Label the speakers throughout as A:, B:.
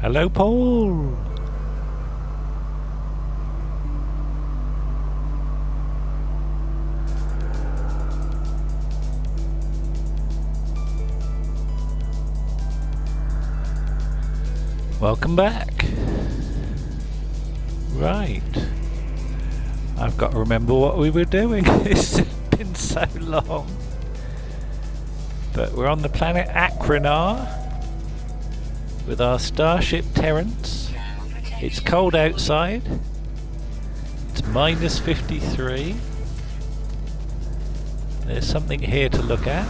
A: Hello, Paul. Welcome back. Right. I've got to remember what we were doing. It's been so long. But we're on the planet Akranar with our Starship Terrence. It's cold outside. It's minus 53. There's something here to look at.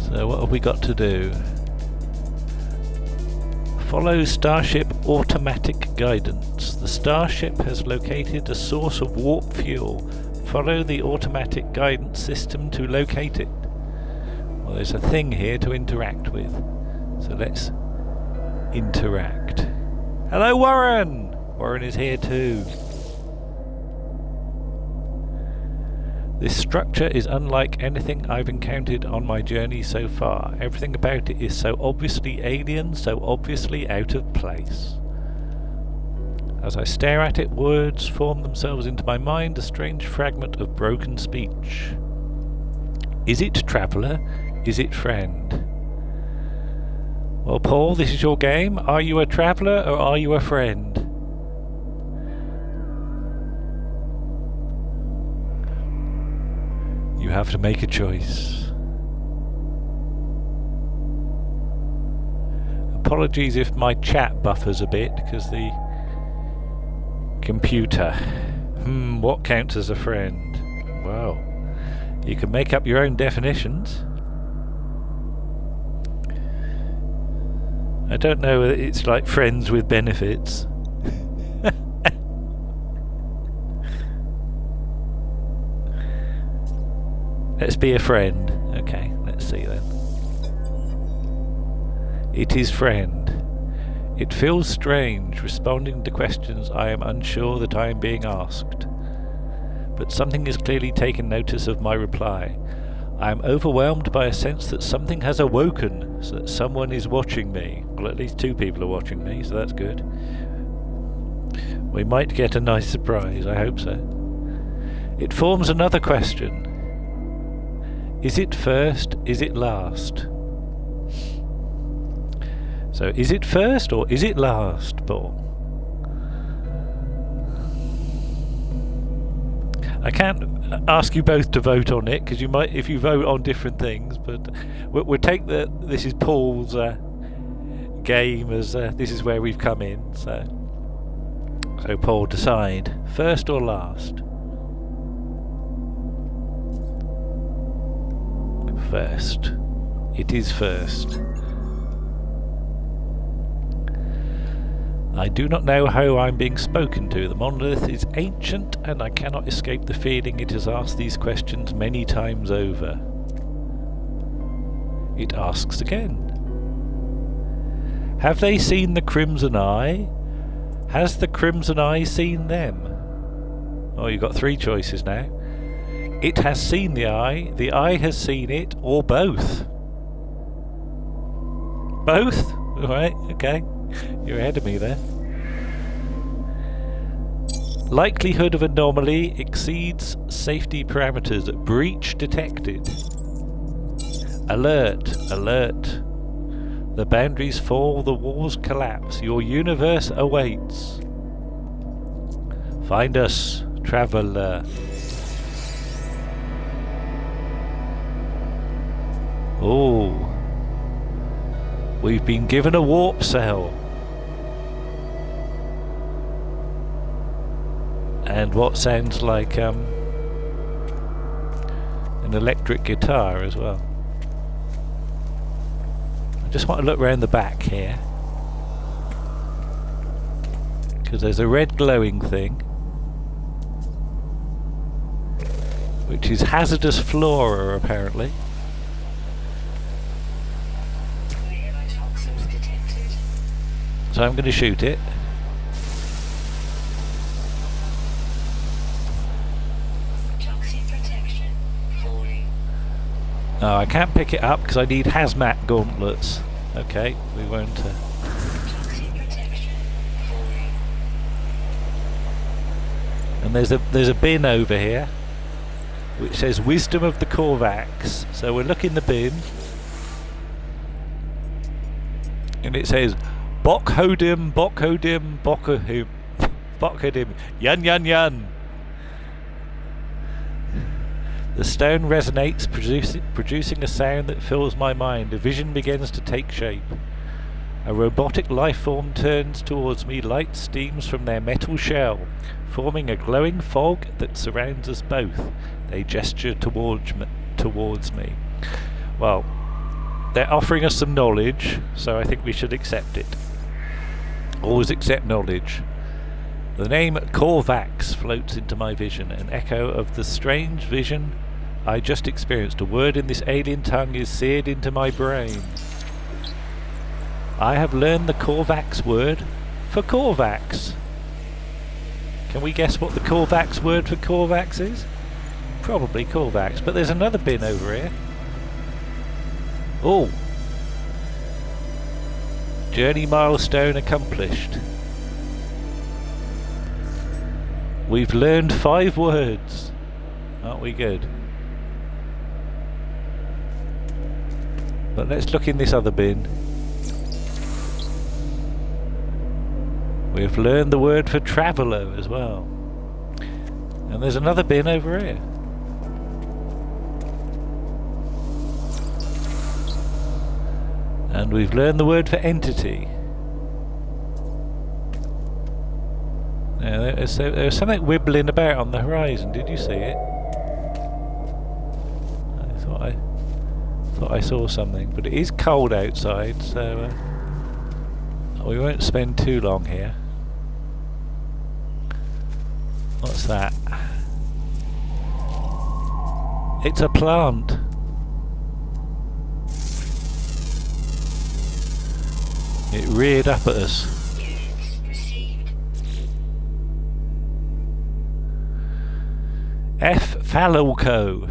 A: So what have we got to do? Follow Starship automatic guidance. The Starship has located a source of warp fuel. Follow the automatic guidance system to locate it. Well, there's a thing here to interact with. So let's interact. Hello, Warren! Warren is here too. This structure is unlike anything I've encountered on my journey so far. Everything about it is so obviously alien, so obviously out of place. As I stare at it, words form themselves into my mind, a strange fragment of broken speech. Is it traveller? Is it friend? Well, Paul, this is your game. Are you a traveller or are you a friend? You have to make a choice. Apologies if my chat buffers a bit, because the computer. What counts as a friend? Well, you can make up your own definitions. I don't know whether it's like friends with benefits. Let's be a friend. Okay, let's see then. It is friend. It feels strange responding to questions I am unsure that I am being asked. But something has clearly taken notice of my reply. I am overwhelmed by a sense that something has awoken, so that someone is watching me. Well, at least 2 people are watching me, so that's good. We might get a nice surprise, I hope so. It forms another question. Is it first? Is it last? So, is it first or is it last, Paul? I can't ask you both to vote on it, because you might, if you vote on different things, but we'll take this is Paul's game, as this is where we've come in, so Paul, decide, first or last? First. It is first. I do not know how I'm being spoken to. The monolith is ancient, and I cannot escape the feeling it has asked these questions many times over. It asks again. Have they seen the Crimson Eye? Has the Crimson Eye seen them? Oh, you've got 3 choices now. It has seen the eye has seen it, or both. Both? Alright, okay. You're ahead of me there. Likelihood of anomaly exceeds safety parameters. Breach detected. Alert, alert. The boundaries fall, the walls collapse. Your universe awaits. Find us, traveller. Oh, we've been given a warp cell. And what sounds like an electric guitar as well. I just want to look around the back here, because there's a red glowing thing, which is hazardous flora apparently. So I'm going to shoot it. Oh, I can't pick it up because I need hazmat gauntlets. Okay, we won't... And there's a bin over here which says Wisdom of the Korvax. So we'll look in the bin and it says Bokhodim, Bokhodim, Bokhodim, Bokhodim, Yun Yun Yun. The stone resonates, producing a sound that fills my mind. A vision begins to take shape. A robotic life form turns towards me. Light steams from their metal shell, forming a glowing fog that surrounds us both. They gesture towards me. Well, they're offering us some knowledge, so I think we should accept it. Always accept knowledge. The name Korvax floats into my vision, an echo of the strange vision I just experienced. A word in this alien tongue is seared into my brain. I have learned the Korvax word for Korvax. Can we guess what the Korvax word for Korvax is? Probably Korvax, but there's another bin over here. Oh! Journey milestone accomplished. We've learned 5 words. Aren't we good? But let's look in this other bin. We've learned the word for traveller as well. And there's another bin over here. And we've learned the word for entity. Now there's something wibbling about on the horizon. Did you see it? I thought I saw something, but it is cold outside, so we won't spend too long here. What's that? It's a plant. It reared up at us. F. Falloco.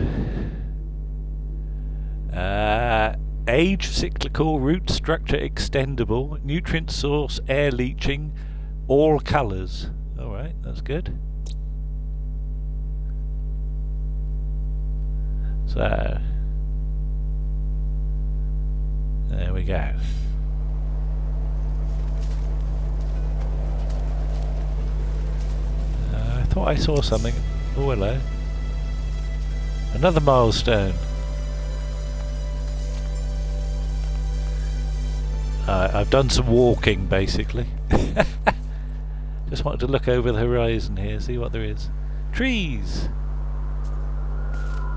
A: Age cyclical, root structure extendable, nutrient source air leaching, all colours. Alright, that's good. So, there we go. I thought I saw something. Oh, hello. Another milestone. I've done some walking, basically. Just wanted to look over the horizon here, see what there is. Trees!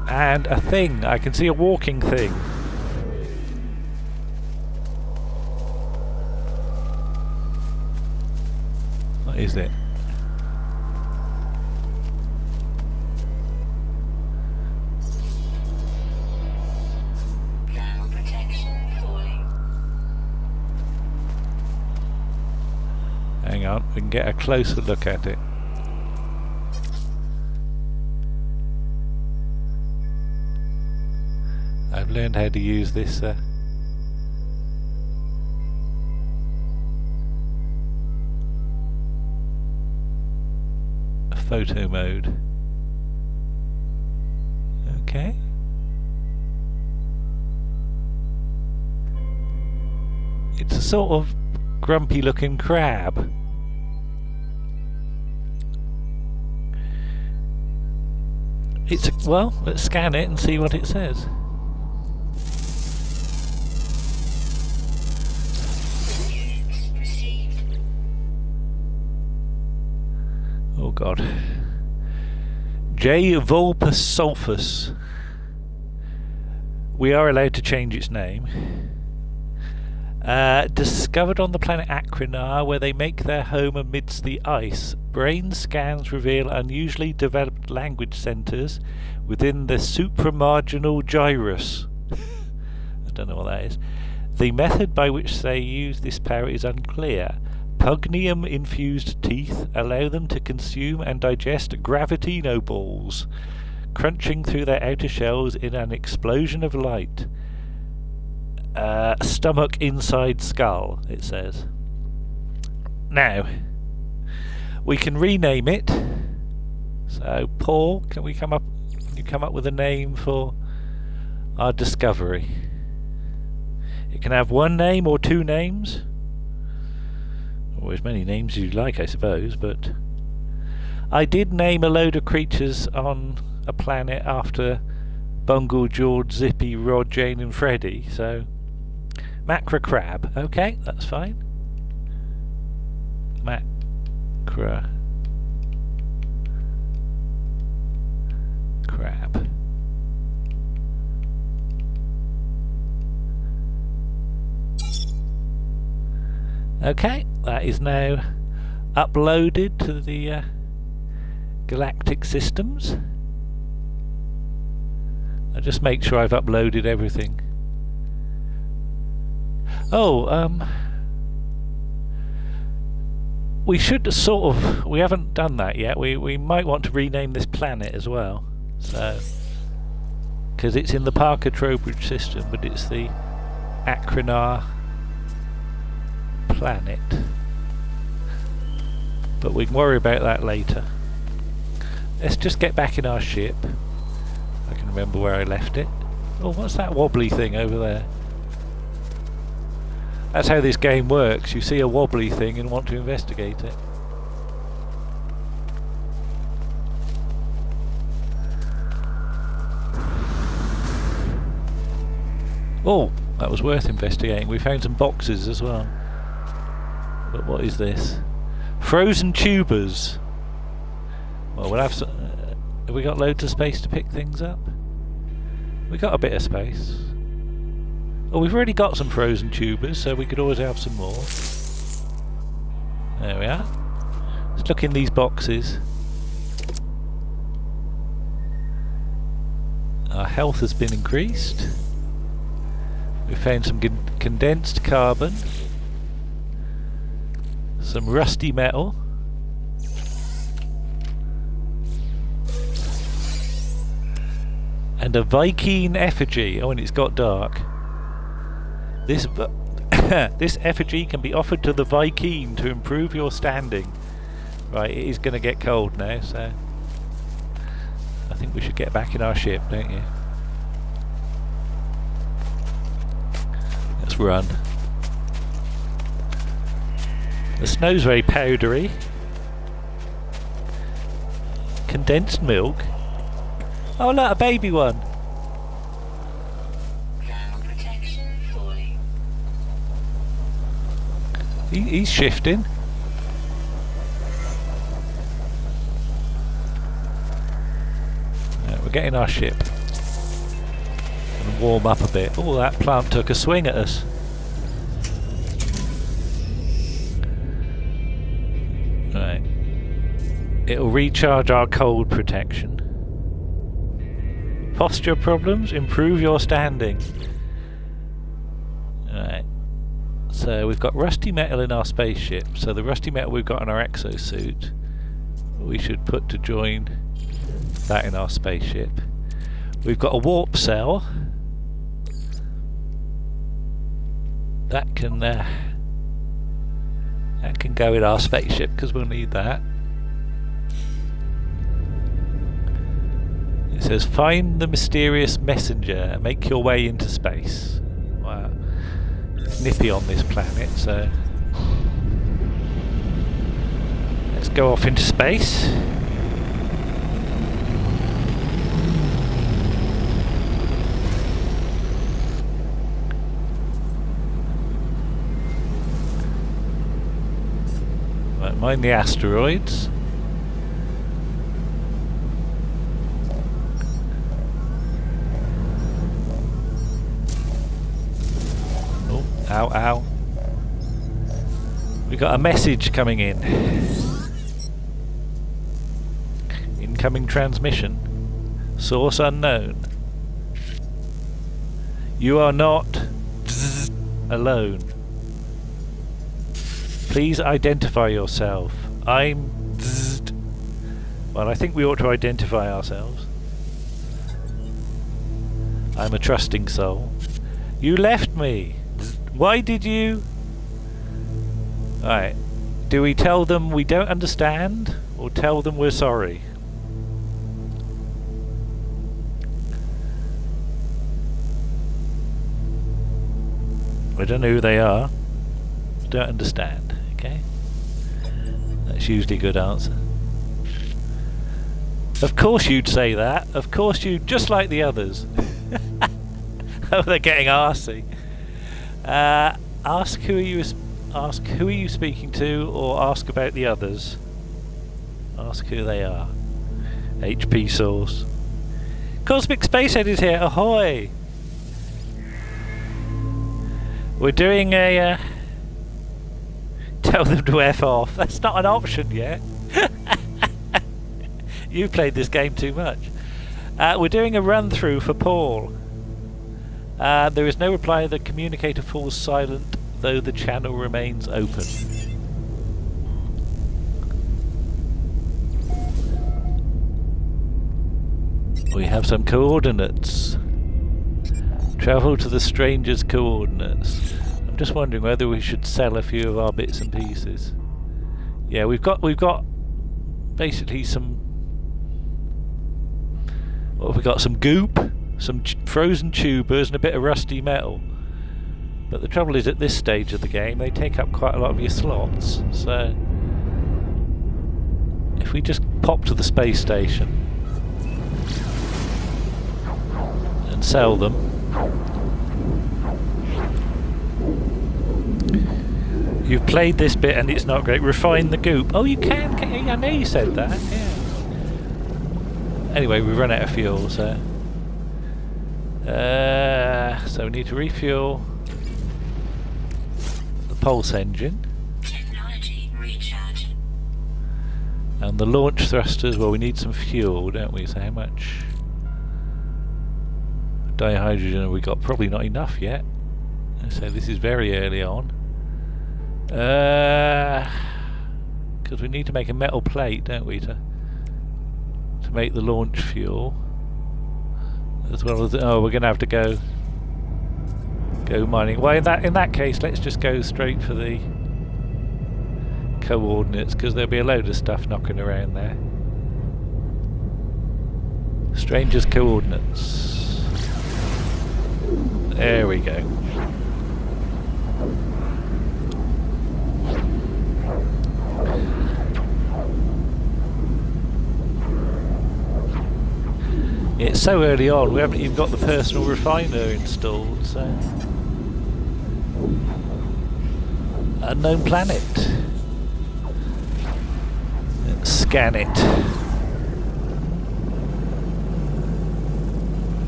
A: And a thing. I can see a walking thing. What is it? Hang on, we can get a closer look at it. I've learned how to use this photo mode. Okay. It's a sort of grumpy looking crab. Well, let's scan it and see what it says. Oh God. J. vulpus sulphus. We are allowed to change its name. Discovered on the planet Acrinar, where they make their home amidst the ice. Brain scans reveal unusually developed language centres within the supramarginal gyrus. I don't know what that is. The method by which they use this power is unclear. Pugnium-infused teeth allow them to consume and digest gravitino balls. crunching through their outer shells in an explosion of light. Stomach inside skull, it says. Now, we can rename it. So, Paul, can you come up with a name for our discovery? It can have one name or two names, or as many names as you like, I suppose. But I did name a load of creatures on a planet after Bungle, George, Zippy, Rod, Jane, and Freddy. So, Macra Crab. Okay, that's fine. Macra Crab. Okay, that is now uploaded to the galactic systems. I'll just make sure I've uploaded everything. Oh, we should sort of... we haven't done that yet. We might want to rename this planet as well. So, because it's in the Parker Trowbridge system, but it's the Acrinar planet. But we can worry about that later. Let's just get back in our ship. I can remember where I left it. Oh, what's that wobbly thing over there? That's how this game works. You see a wobbly thing and want to investigate it. Oh, that was worth investigating. We found some boxes as well. But what is this? Frozen tubers. Well, we'll have some... have we got loads of space to pick things up? We got a bit of space. Oh, we've already got some frozen tubers, so we could always have some more. There we are. Let's look in these boxes. Our health has been increased. We found some condensed carbon. Some rusty metal. And a Viking Effigy. Oh, and it's got dark. This effigy can be offered to the Viking to improve your standing. Right, it is going to get cold now, so I think we should get back in our ship, don't you? Let's run. The snow's very powdery. Condensed milk. Oh look, a baby one. He's shifting. Yeah, we're getting our ship. Gonna warm up a bit. Oh, that plant took a swing at us. Right. It'll recharge our cold protection. Posture problems, improve your standing. Right. So we've got rusty metal in our spaceship. So the rusty metal we've got in our exosuit, we should put to join that in our spaceship. We've got a warp cell. That can go in our spaceship because we'll need that. It says find the mysterious messenger and make your way into space. Wow. It's nippy on this planet, so let's go off into space. Right, mind the asteroids. Ow, ow. We got a message coming in. Incoming transmission. Source unknown. You are not alone. Please identify yourself. I'm... Well, I think we ought to identify ourselves. I'm a trusting soul. You left me! Why did you? Alright. Do we tell them we don't understand? Or tell them we're sorry? I don't know who they are. Don't understand. Okay? That's usually a good answer. Of course you'd say that. Of course you'd, just like the others. Oh, they're getting arsey. Ask who are you speaking to, or ask about the others. Ask who they are. HP source. Cosmic Spacehead is here. Ahoy! We're doing a tell them to F off. That's not an option yet. You've played this game too much. We're doing a run through for Paul. There is no reply. The communicator falls silent, though the channel remains open. We have some coordinates. Travel to the stranger's coordinates. I'm just wondering whether we should sell a few of our bits and pieces. Yeah, we've got basically some. What have we got? Some goop, some frozen tubers, and a bit of rusty metal. But the trouble is, at this stage of the game, they take up quite a lot of your slots. So, if we just pop to the space station and sell them. You've played this bit and it's not great. Refine the goop. Oh, you can you? I know you said that. Yeah. Anyway, we've run out of fuel, so we need to refuel the pulse engine.
B: Technology recharge.
A: And the launch thrusters. Well, we need some fuel, don't we? So how much dihydrogen have we got? Probably not enough yet. So this is very early on. Because we need to make a metal plate, don't we, to make the launch fuel, as well as we're going to have to go mining. Well, in that case, let's just go straight for the coordinates, because there'll be a load of stuff knocking around there. Stranger's coordinates. There we go. It's so early on, we haven't even got the personal refiner installed, so. Unknown planet. Let's scan it.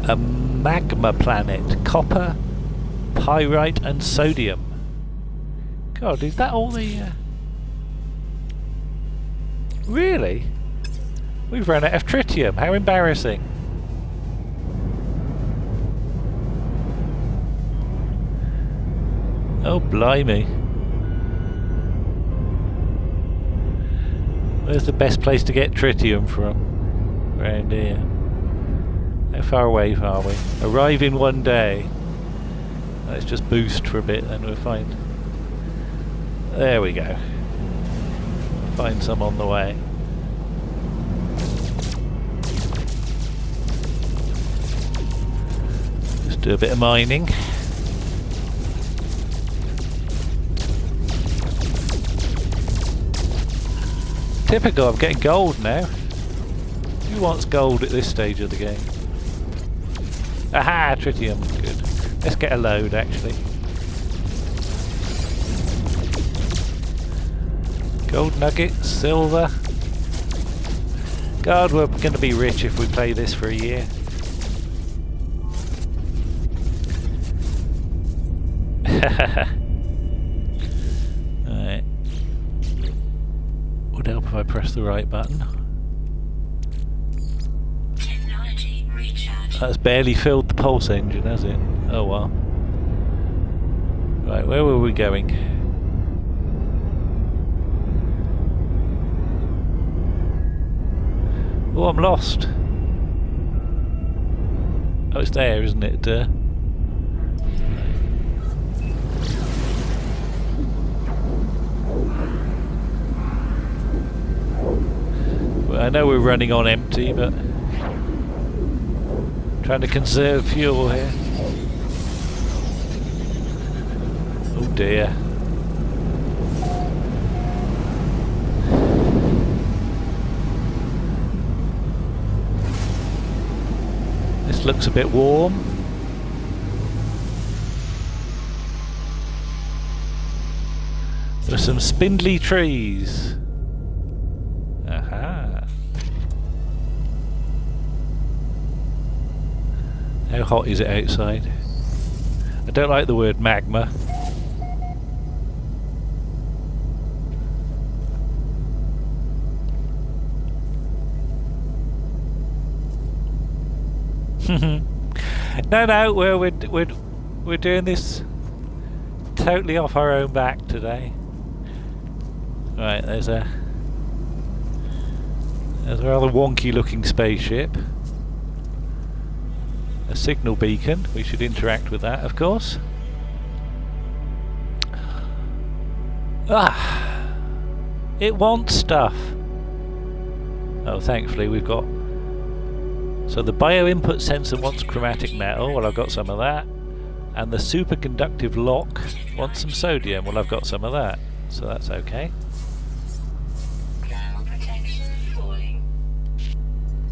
A: A magma planet. Copper, pyrite and sodium. God, is that all the... Really? We've run out of tritium. How embarrassing. Oh, blimey. Where's the best place to get tritium from? Around here. How far away are we? Arrive in 1 day. Let's just boost for a bit and we'll find... There we go. Find some on the way. Just do a bit of mining. Typical, I'm getting gold now. Who wants gold at this stage of the game? Aha, tritium, good. Let's get a load actually. Gold nuggets, silver. God, we're going to be rich if we play this for a year. Alright. Would help if I press the right button.
B: Technology recharge.
A: That's barely filled the pulse engine, has it? Oh well. Right, where were we going? Oh, I'm lost. Oh, it's there, isn't it? Well, I know we're running on empty, but trying to conserve fuel here. Oh dear. This looks a bit warm. There are some spindly trees. Aha. How hot is it outside? I don't like the word magma. No, we're doing this totally off our own back today. Right, there's a rather wonky looking spaceship. A signal beacon. We should interact with that, of course. Ah, it wants stuff. Oh, thankfully we've got. So the bio input sensor wants chromatic metal. Well, I've got some of that. And the superconductive lock wants some sodium. Well, I've got some of that. So that's okay.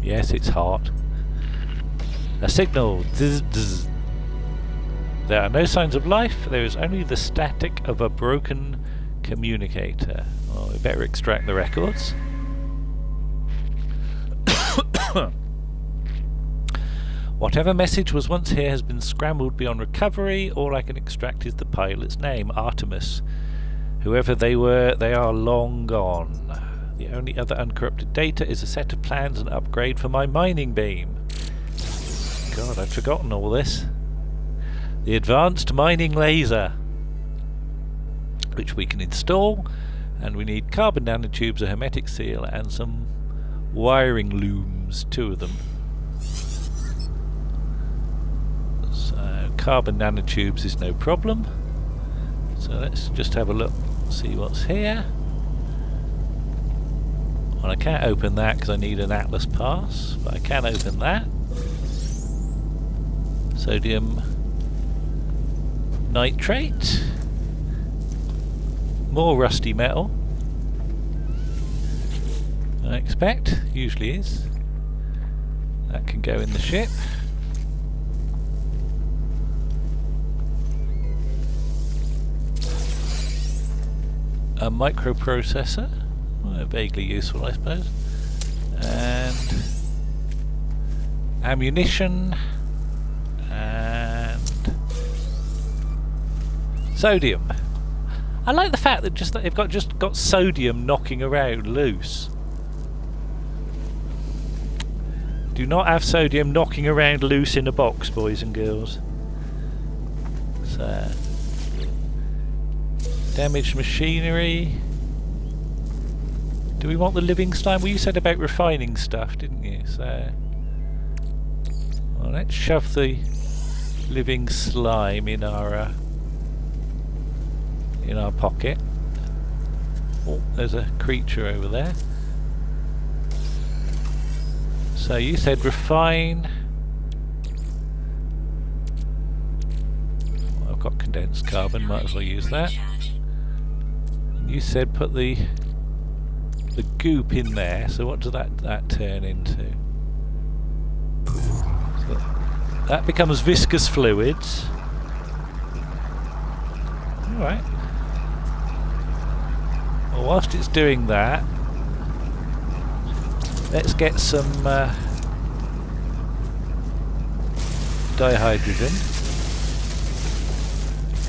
A: Yes, it's hot. A signal. Zzz, zzz. There are no signs of life. There is only the static of a broken communicator. Well, we better extract the records. Whatever message was once here has been scrambled beyond recovery. All I can extract is the pilot's name, Artemis. Whoever they were, they are long gone. The only other uncorrupted data is a set of plans and upgrade for my mining beam. God, I'd forgotten all this. The advanced mining laser, which we can install, and we need carbon nanotubes, a hermetic seal, and some wiring looms, 2 of them. So carbon nanotubes is no problem. So let's just have a look, see what's here. Well, I can't open that because I need an Atlas pass, but I can open that. Sodium nitrate. More rusty metal. I expect, usually is. That can go in the ship. A microprocessor. Well, vaguely useful, I suppose. And ammunition and sodium. I like the fact that they've just got sodium knocking around loose. Do not have sodium knocking around loose in a box, boys and girls. So, damaged machinery. Do we want the living slime? Well, you said about refining stuff, didn't you? So, well, let's shove the living slime in our pocket. Oh, there's a creature over there. So you said refine. Well, I've got condensed carbon, might as well use that. And you said put the goop in there, so what does that turn into? So that becomes viscous fluids. Alright. Well, whilst it's doing that, let's get some dihydrogen.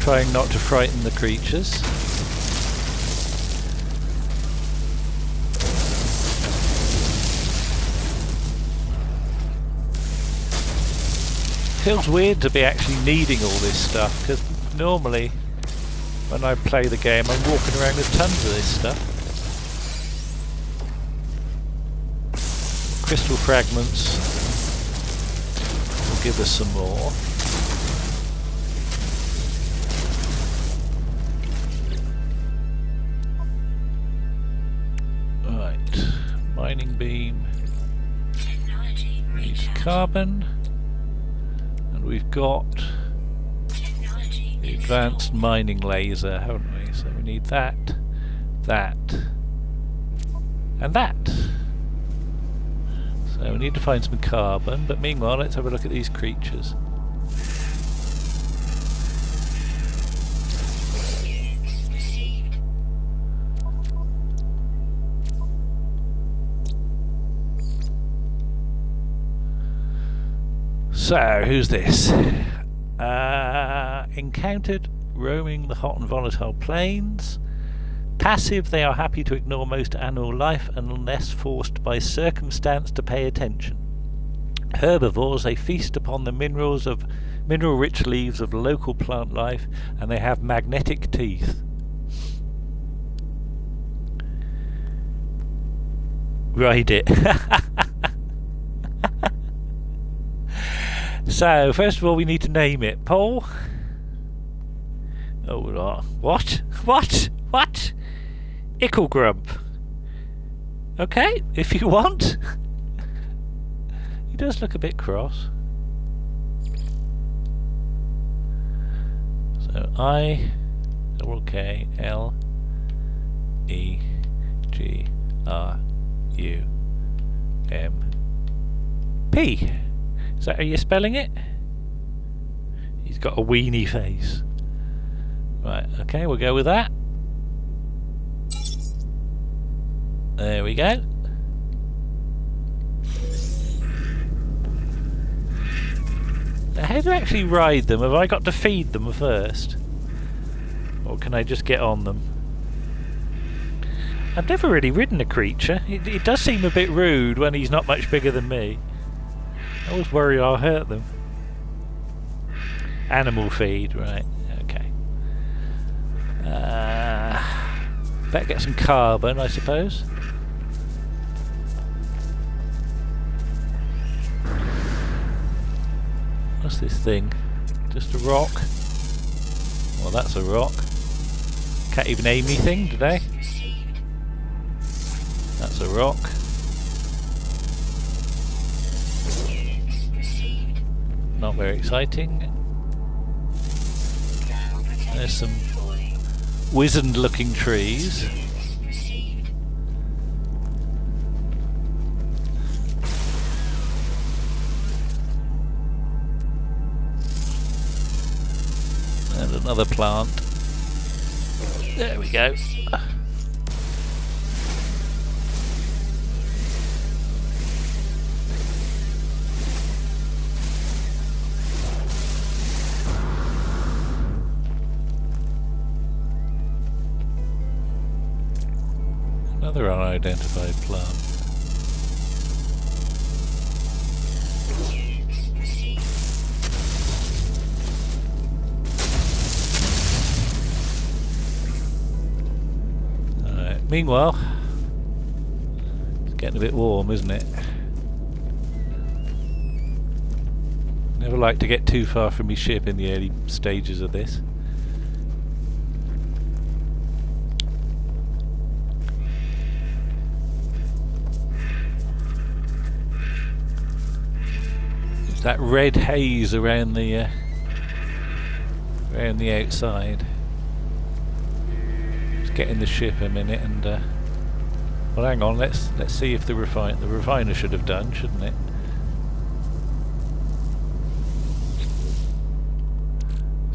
A: Trying not to frighten the creatures. Feels weird to be actually needing all this stuff, because normally when I play the game I'm walking around with tons of this stuff. Crystal fragments. give us some more. Right, mining beam.
B: Technology
A: Needs
B: recharge.
A: carbon. And we've got
B: Technology
A: the
B: installed.
A: advanced mining laser, haven't we? So we need that, that, and that. So we need to find some carbon, but meanwhile let's have a look at these creatures.
B: Units received.
A: So, who's this? Encountered roaming the hot and volatile plains. Passive, they are happy to ignore most animal life unless forced by circumstance to pay attention. Herbivores, they feast upon the mineral-rich leaves of local plant life, and they have magnetic teeth. Ride it. So, first of all, we need to name it. Paul? Oh, what? What? What? Echogrump. Okay, if you want. He does look a bit cross. So, I-K-L-E-G-R-U-M-P. Is that how you're spelling it? He's got a weenie face. Right, okay, we'll go with that. There we go. Now, how do I actually ride them? Have I got to feed them first? Or can I just get on them? I've never really ridden a creature. It does seem a bit rude when he's not much bigger than me. I always worry I'll hurt them. Animal feed, right, okay. Better get some carbon, I suppose. What's this thing? Just a rock? Well, that's a rock. Can't even aim anything today. That's a rock. Not very exciting. There's some wizened looking trees. And another plant. There we go. Another unidentified plant. Alright, meanwhile, it's getting a bit warm, isn't it? Never like to get too far from my ship in the early stages of this. That red haze around the outside. Just get in the ship a minute and well, hang on. Let's see if the refiner should have done, shouldn't it?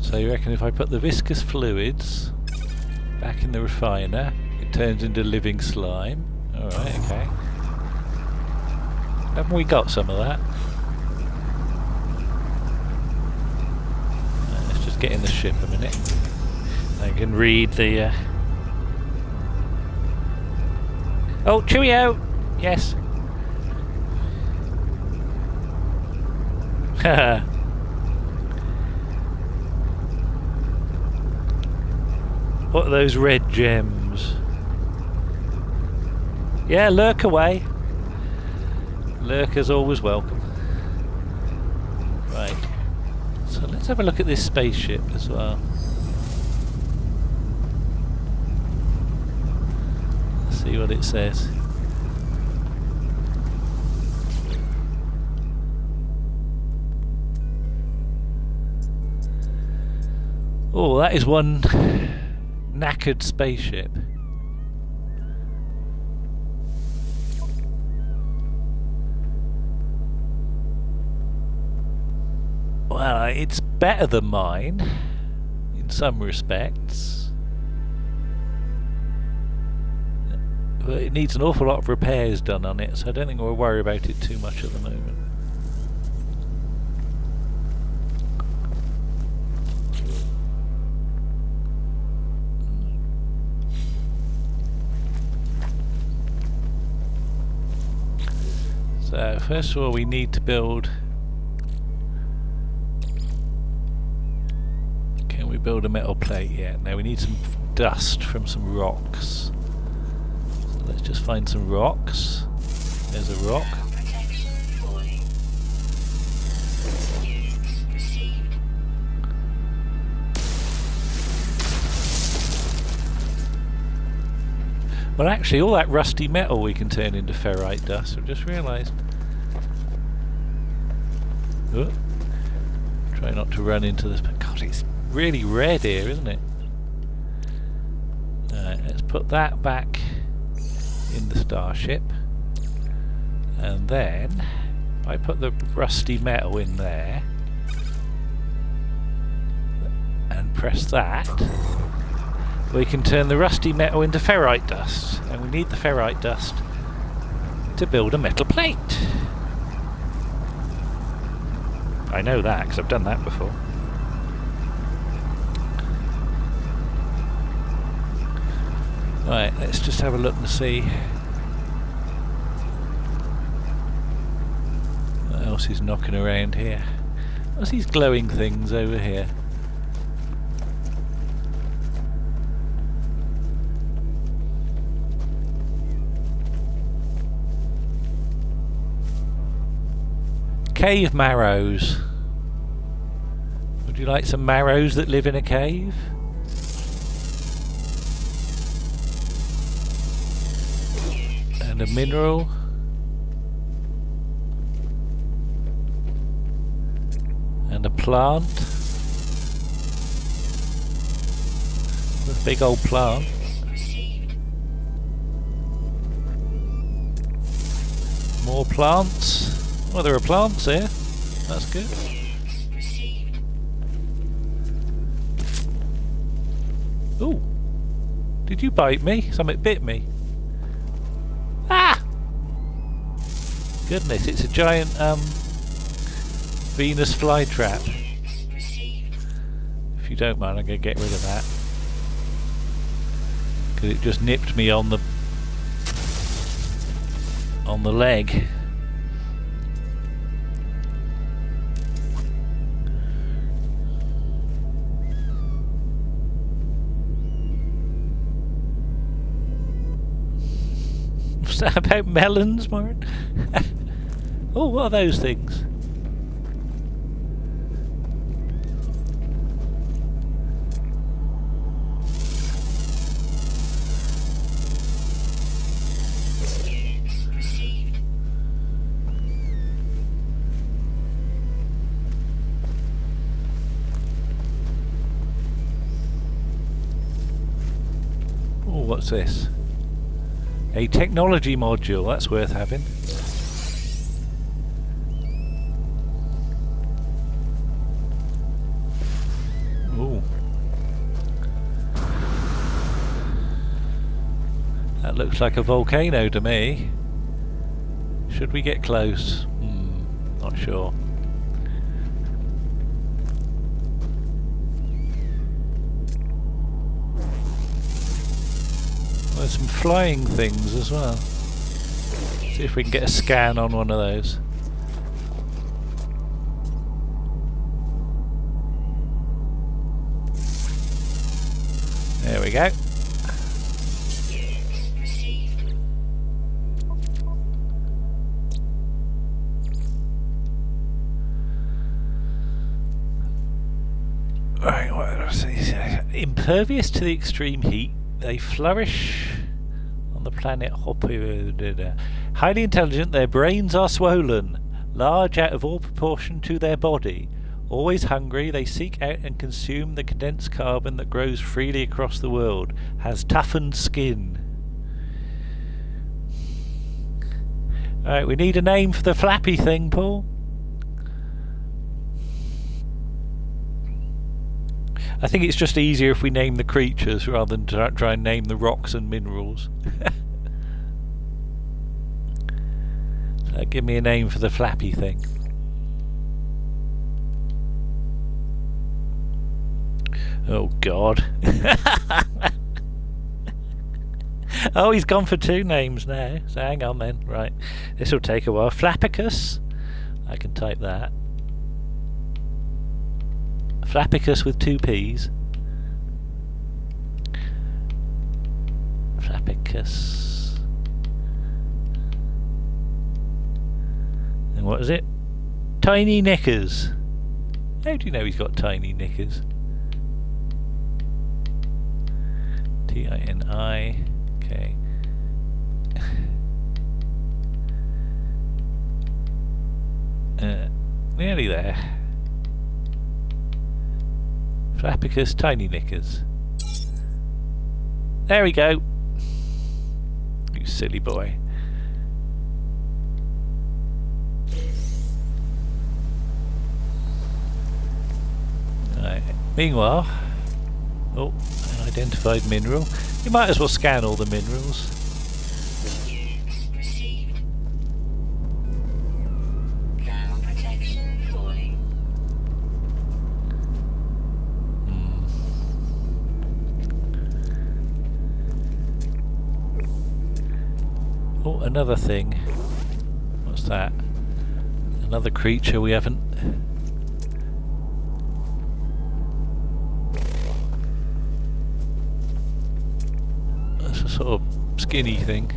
A: So you reckon if I put the viscous fluids back in the refiner, it turns into living slime? All right, okay. Haven't we got some of that? Get in the ship a minute. I can read the oh, cheerio! Yes. What are those red gems? Yeah, lurk away. Lurker's always welcome. Right, So let's have a look at this spaceship as well. Let's see what it says. Oh, that is one knackered spaceship. Well, it's better than mine in some respects, but it needs an awful lot of repairs done on it, so I don't think we'll worry about it too much at the moment. So first of all we need to build... Can we build a metal plate yet? No, we need some dust from some rocks. So let's just find some rocks. There's a rock.
B: Protection falling. Units received.
A: Well, actually, all that rusty metal we can turn into ferrite dust. I've just realised. Oh. Try not to run into this. But God, it's really red here, isn't it? Alright, let's put that back in the Starship. And then I put the rusty metal in there and press that. We can turn the rusty metal into ferrite dust, and we need the ferrite dust to build a metal plate. I know that because I've done that before. Right, let's just have a look and see what else is knocking around here. What's these glowing things over here? Cave marrows. Would you like some marrows that live in a cave? And a mineral. And a plant. A big old plant. More plants. Well, there are plants here. That's good. Ooh. Did you bite me? Something bit me. Ah! Goodness, it's a giant Venus flytrap. If you don't mind, I'm going to get rid of that. Because it just nipped me on the leg. What's that about melons, Warren? Oh, what are those things? Oh, what's this? A technology module, that's worth having. Ooh. That looks like a volcano to me. Should we get close? Not sure. There's some flying things as well. See if we can get a scan on one of those. There we go. Right, what else is it? Impervious to the extreme heat, they flourish on the planet highly intelligent, their brains are swollen, large out of all proportion to their body. Always hungry, they seek out and consume the condensed carbon that grows freely across the world. Has toughened skin. Alright, we need a name for the flappy thing, Paul. I think it's just easier if we name the creatures rather than try and name the rocks and minerals. So give me a name for the flappy thing. Oh God. Oh, he's gone for 2 names now. So hang on then. Right. This will take a while. Flappicus. I can type that. Flappicus with 2 P's. Flappicus. And what is it? Tiny knickers. How do you know he's got tiny knickers? T-I-N-I. Okay. Nearly there. Flappicus, tiny knickers. There we go. You silly boy. Right. Meanwhile, oh, an identified mineral. You might as well scan all the minerals.
B: Units received. Thermal protection falling.
A: Oh, another thing. What's that? Another creature we haven't... That's a sort of skinny thing.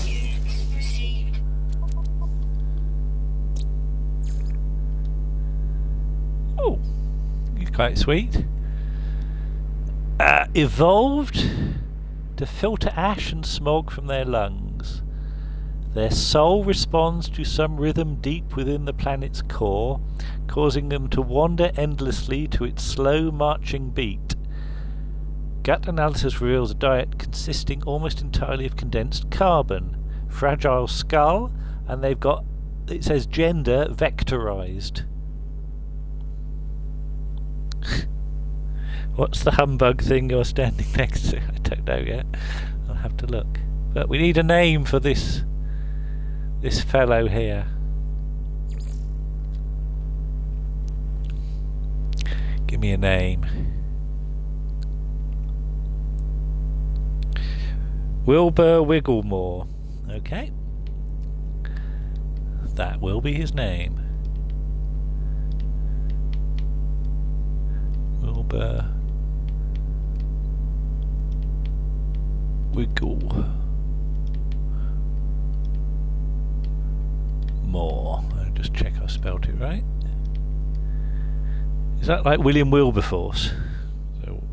B: Units received.
A: Oh, he's quite sweet. Evolved to filter ash and smog from their lungs. Their soul responds to some rhythm deep within the planet's core, causing them to wander endlessly to its slow marching beat. Gut analysis reveals a diet consisting almost entirely of condensed carbon, fragile skull, and they've got, it says gender vectorized. What's the humbug thing you're standing next to? I don't know yet. I'll have to look. But we need a name for this fellow here. Give me a name. Wilbur Wigglemore. Okay. That will be his name. Wilbur Wiggle More. I'll just check I spelled it right. Is that like William Wilberforce? So,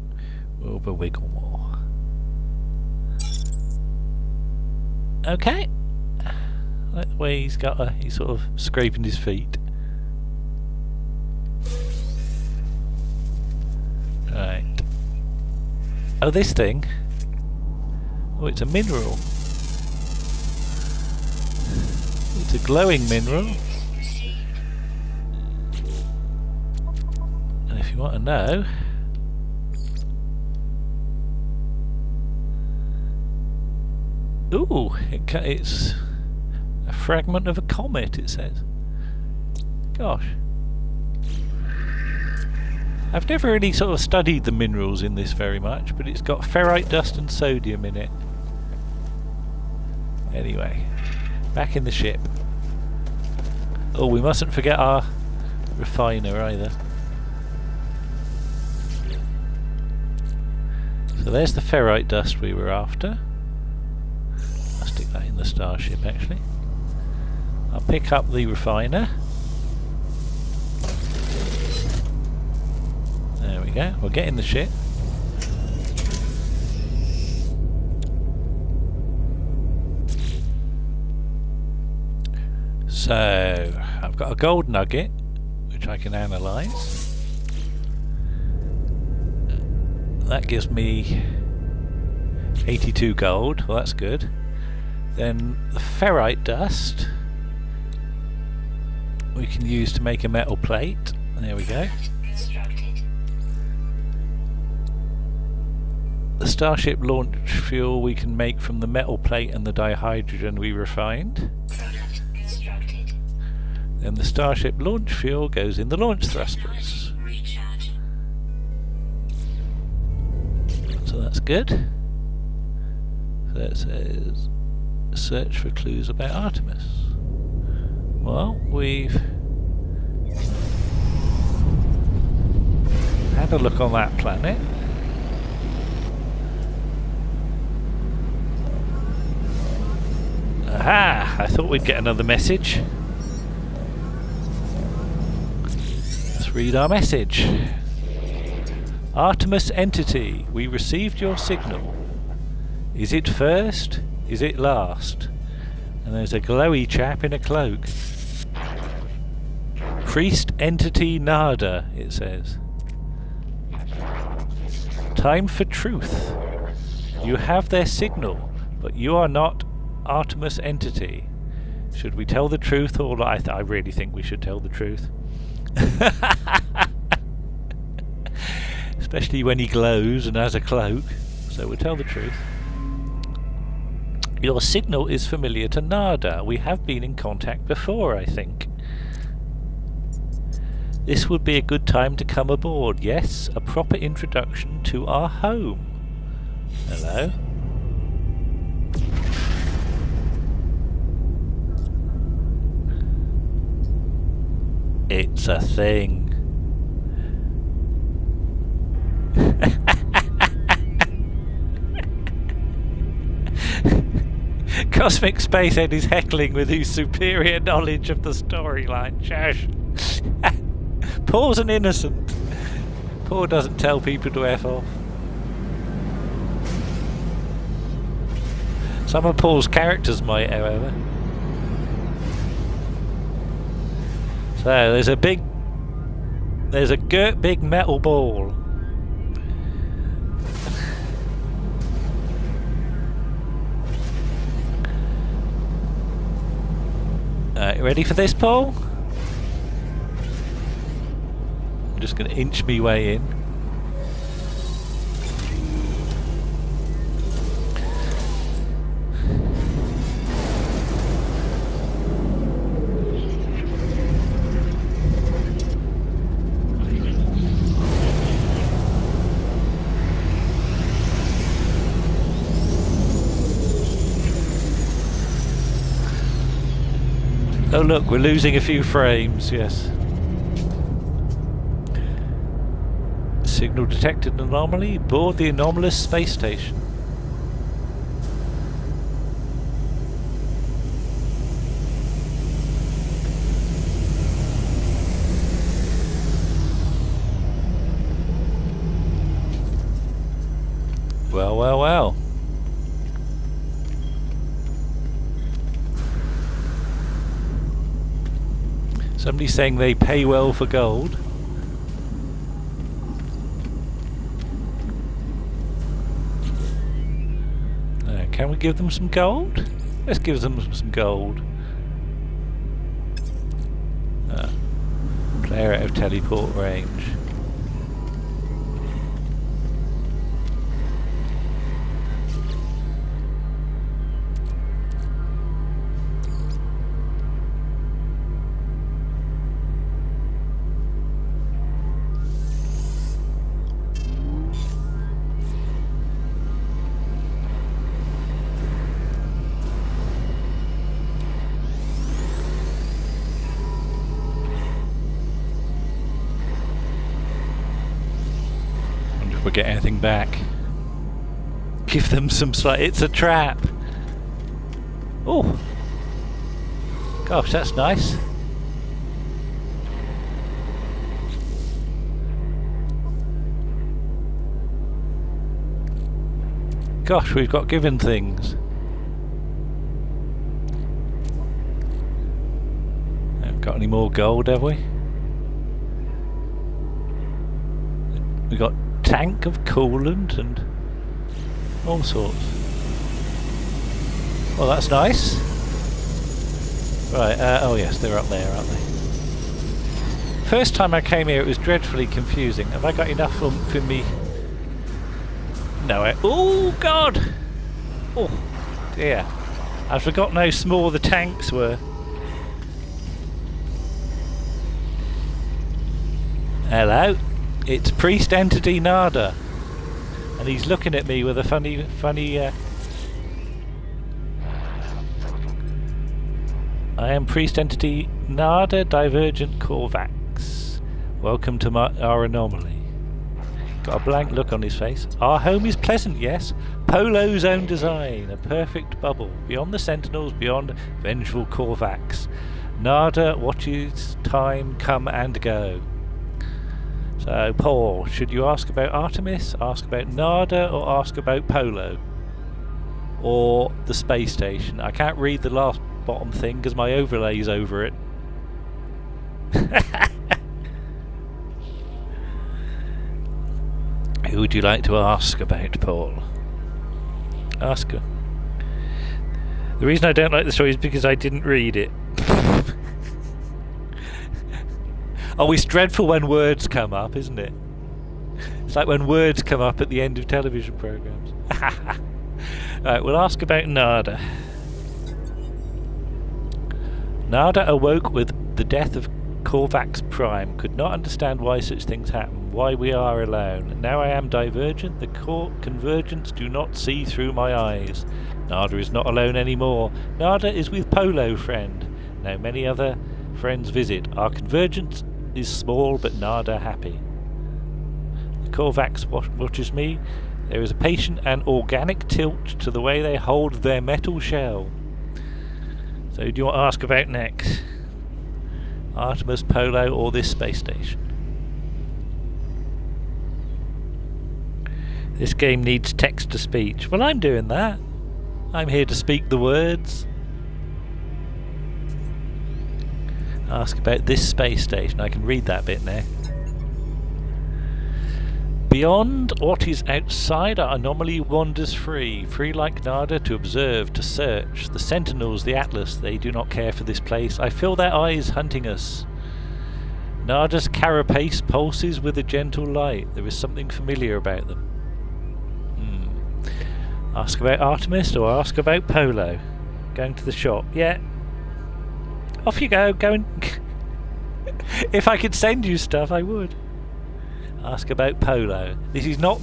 A: Wilbur Wigglemore. Okay. Like the way he's sort of scraping his feet. Right. Oh, this thing. Oh, it's a mineral. It's a glowing mineral. And if you want to know, ooh, it's a fragment of a comet, it says. Gosh. I've never really sort of studied the minerals in this very much, but it's got ferrite dust and sodium in it. Anyway, back in the ship. Oh, we mustn't forget our refiner either. So there's the ferrite dust we were after. I'll stick that in the Starship actually. I'll pick up the refiner. There we go. We'll get in the ship. So, I've got a gold nugget, which I can analyse. That gives me 82 gold. Well, that's good. Then the ferrite dust we can use to make a metal plate. There we go. The Starship launch fuel we can make from the metal plate and the dihydrogen we refined. Then the Starship launch fuel goes in the launch thrusters. So that's good. So it says search for clues about Artemis. Well, we've had a look on that planet. Aha! I thought we'd get another message. Let's read our message. Artemis entity, we received your signal. Is it first? Is it last? And there's a glowy chap in a cloak. Priest entity Nada, it says. Time for truth. You have their signal, but you are not Artemis entity. Should we tell the truth or not? I really think we should tell the truth. Especially when he glows and has a cloak. So we'll tell the truth. Your signal is familiar to Nada. We have been in contact before, I think. This would be a good time to come aboard. Yes, a proper introduction to our home. Hello. It's a thing. Cosmic Spacehead is heckling with his superior knowledge of the storyline. Shush. Paul's an innocent. Paul doesn't tell people to F off. Some of Paul's characters might, however. So there's a big metal ball. Ready for this, Paul? I'm just going to inch me way in. Oh look, we're losing a few frames, yes. Signal detected anomaly, board the anomalous space station. Well, well, well. Somebody's saying they pay well for gold. Can we give them some gold? Let's give them some gold. Player out of teleport range. We'll get anything back. Give them some it's a trap. Oh, Gosh, that's nice. Gosh, we've got given things. Haven't got any more gold, have we? We got tank of coolant and all sorts. Well, that's nice. Right, oh yes, they're up there, aren't they? First time I came here it was dreadfully confusing. Have I got enough for me? No, oh god! Oh dear. I'd forgotten how small the tanks were. Hello, it's Priest Entity Nada. And he's looking at me with a funny I am Priest Entity Nada, Divergent Korvax. Welcome to our anomaly. Got a blank look on his face. Our home is pleasant, yes. Polo's own design, a perfect bubble. Beyond the sentinels, beyond vengeful Korvax. Nada watches time come and go. So, Paul, should you ask about Artemis, ask about Nada, or ask about Polo? Or the space station? I can't read the last bottom thing because my overlay's over it. Who would you like to ask about, Paul? Ask her. The reason I don't like the story is because I didn't read it. Oh, it's dreadful when words come up, isn't it? It's like when words come up at the end of television programmes. Right, we'll ask about Nada. Nada awoke with the death of Korvax Prime, could not understand why such things happen, why we are alone. And now I am divergent, the convergents do not see through my eyes. Nada is not alone anymore. Nada is with Polo friend. Now many other friends visit. Our convergence is small but Nada happy. The Korvax watches me. There is a patient and organic tilt to the way they hold their metal shell. So do you want to ask about next? Artemis, Polo, or this space station? This game needs text-to-speech. Well, I'm doing that. I'm here to speak the words. Ask about this space station. I can read that bit now. Beyond what is outside, our anomaly wanders free like Nada to observe, to search. The sentinels, the Atlas, they do not care for this place. I feel their eyes hunting us. Nada's carapace pulses with a gentle light. There is something familiar about them. Ask about Artemis or ask about Polo? Going to the shop. Yeah. Off you go. Go and... If I could send you stuff, I would. Ask about Polo. This is not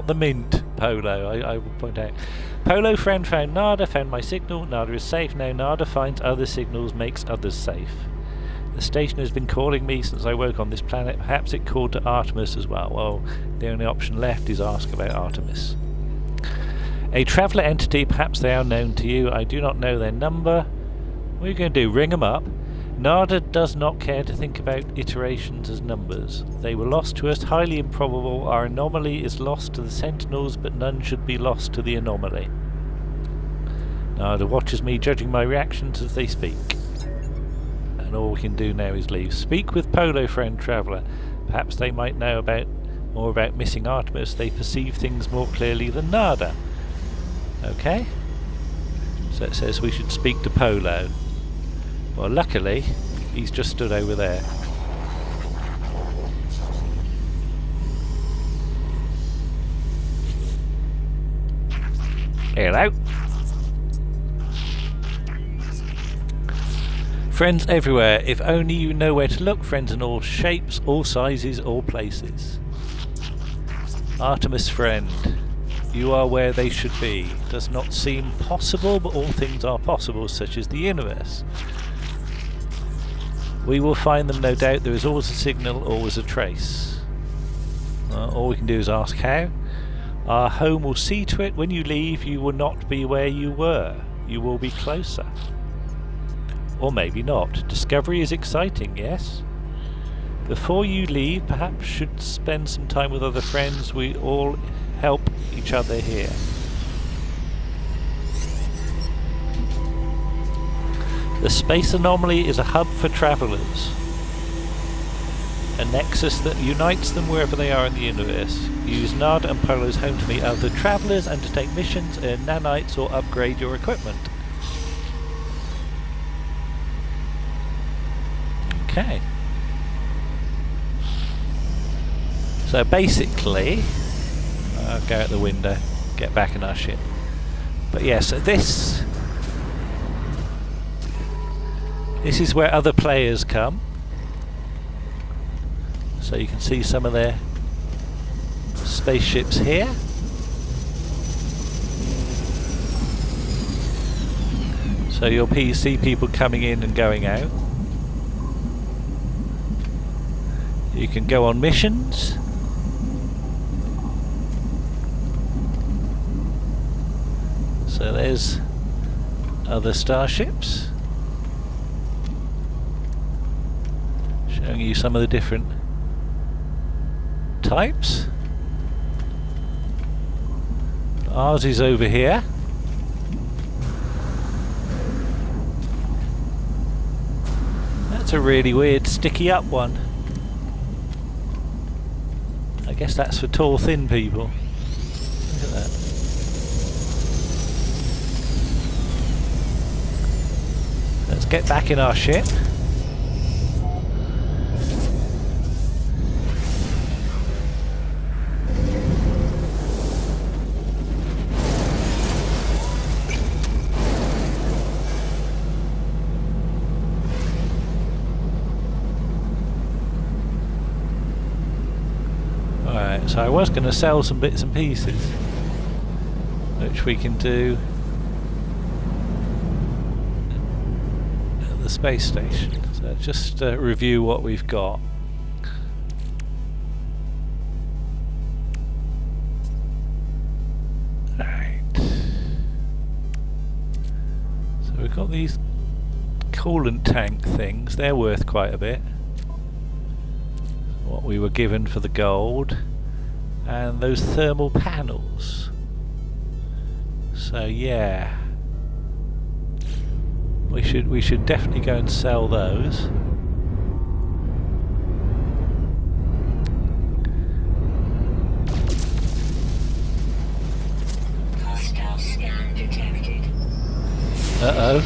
A: the mint Polo, I will point out. Polo friend found Nada, found my signal. Nada is safe now. Nada finds other signals, makes others safe. The station has been calling me since I woke on this planet. Perhaps it called to Artemis as well. Well, the only option left is ask about Artemis. A traveller entity, perhaps they are known to you. I do not know their number. What are you going to do? Ring them up? Nada does not care to think about iterations as numbers. They were lost to us, highly improbable. Our anomaly is lost to the sentinels, but none should be lost to the anomaly. Nada watches me, judging my reactions as they speak. And all we can do now is leave. Speak with Polo friend traveller. Perhaps they might know more about missing Artemis. They perceive things more clearly than Nada. Okay? So it says we should speak to Polo. Well, luckily, he's just stood over there. Hello. Friends everywhere. If only you know where to look. Friends in all shapes, all sizes, all places. Artemis friend. You are where they should be. Does not seem possible, but all things are possible, such as the universe. We will find them, no doubt. There is always a signal, always a trace. All we can do is ask how. Our home will see to it. When you leave, you will not be where you were. You will be closer. Or maybe not. Discovery is exciting, yes? Before you leave, perhaps should spend some time with other friends. We all help each other here. The Space Anomaly is a hub for travellers. A nexus that unites them wherever they are in the universe. Use Nada and Polo's home to meet other travellers and to take missions, earn nanites or upgrade your equipment. Okay. So basically, I'll go out the window, get back in our ship. But yeah, so this is where other players come. So you can see some of their spaceships here. So you'll see people coming in and going out. You can go on missions. So there's other starships. Showing you some of the different types. Ours is over here. That's a really weird sticky up one. I guess that's for tall thin people. Look at that. Let's get back in our ship. So I was going to sell some bits and pieces, which we can do at the space station. So just review what we've got. Right. So we've got these coolant tank things. They're worth quite a bit. What we were given for the gold. And those thermal panels. So yeah, we should definitely go and sell those.
B: Hostile scan detected.
A: Uh-oh.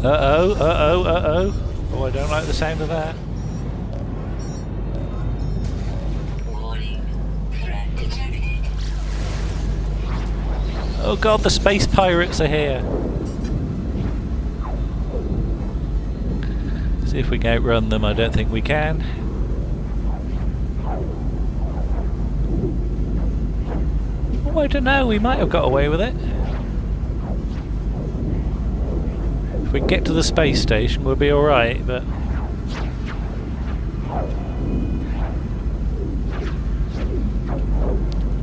A: Uh-oh, uh-oh, uh-oh. Oh, I don't like the sound of that. Oh god, the space pirates are here. See if we can outrun them. I don't think we can. Oh, I don't know, we might have got away with it. If we can get to the space station, we'll be alright, but...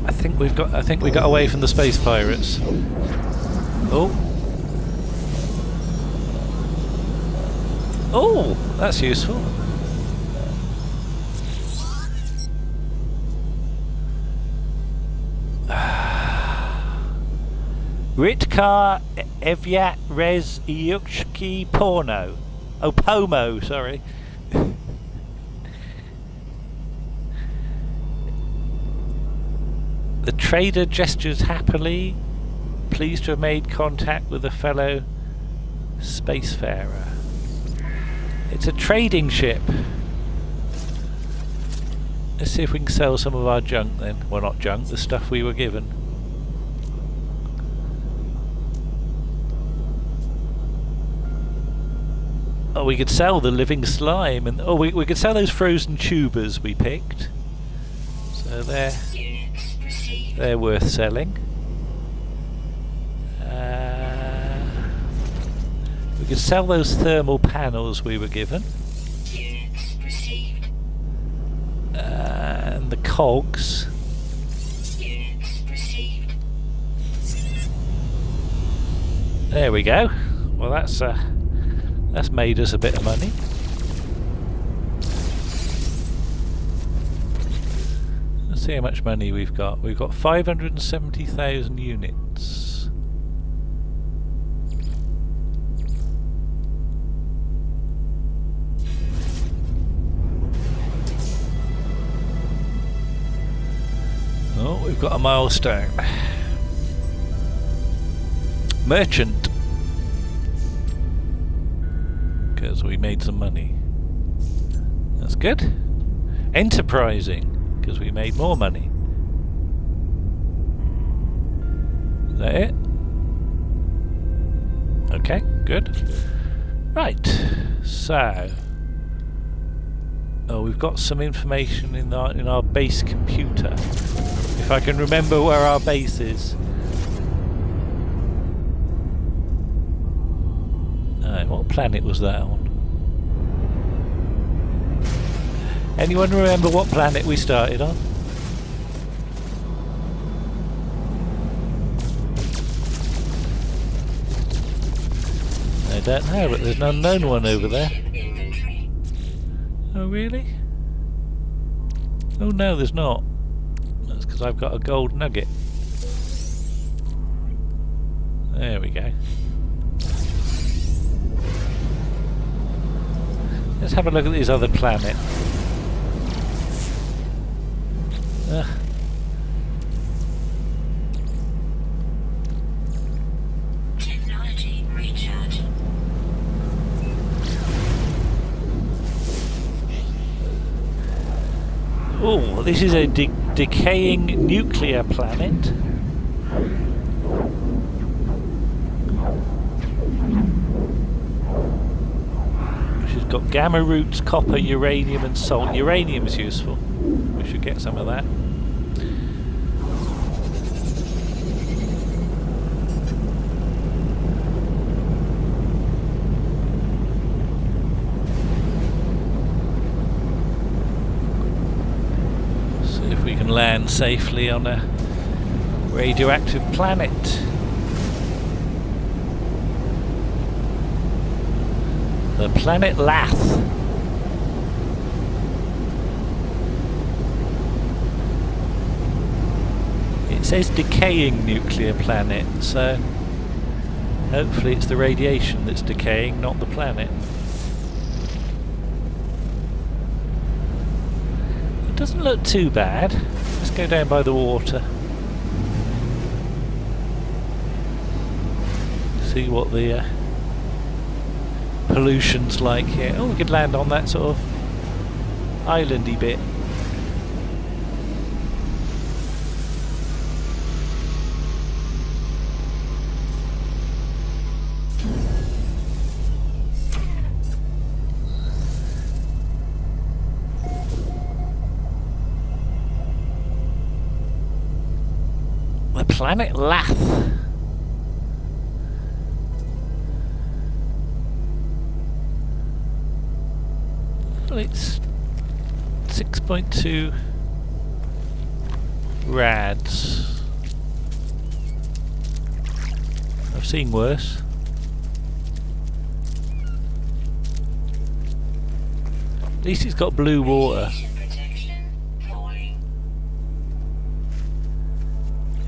A: I think we got away from the space pirates. Oh. Oh, that's useful. Ritkar Evyat Rez Iuchki Porno. Oh, Pomo, sorry. The trader gestures happily, pleased to have made contact with a fellow spacefarer. It's a trading ship. Let's see if we can sell some of our junk then. Well, not junk, the stuff we were given. Oh, we could sell the living slime, and oh, we could sell those frozen tubers we picked. So they're worth selling. We could sell those thermal panels we were given. And the cogs. There we go. Well, that's That's made us a bit of money. Let's see how much money we've got. We've got 570,000 units. Oh, we've got a milestone. Merchant. Because we made some money. That's good. Enterprising. Because we made more money. Is that it? Okay, good. Right. So. Oh, we've got some information in our base computer. If I can remember where our base is. Alright, what planet was that on? Anyone remember what planet we started on? I don't know, but there's an unknown one over there. Oh, really? Oh no, there's not. That's because I've got a gold nugget. There we go. Let's have a look at this other planet.
B: Technology recharge.
A: Oh, this is a decaying nuclear planet. Which has got gamma roots, copper, uranium and salt. Uranium is useful. We should get some of that. See if we can land safely on a radioactive planet. The planet Lath. It says decaying nuclear planet, so hopefully it's the radiation that's decaying, not the planet. It doesn't look too bad. Let's go down by the water. See what the pollution's like here. Oh, we could land on that sort of islandy bit. The planet Lath. Well, it's 6.2 rads. I've seen worse. At least it's got blue water.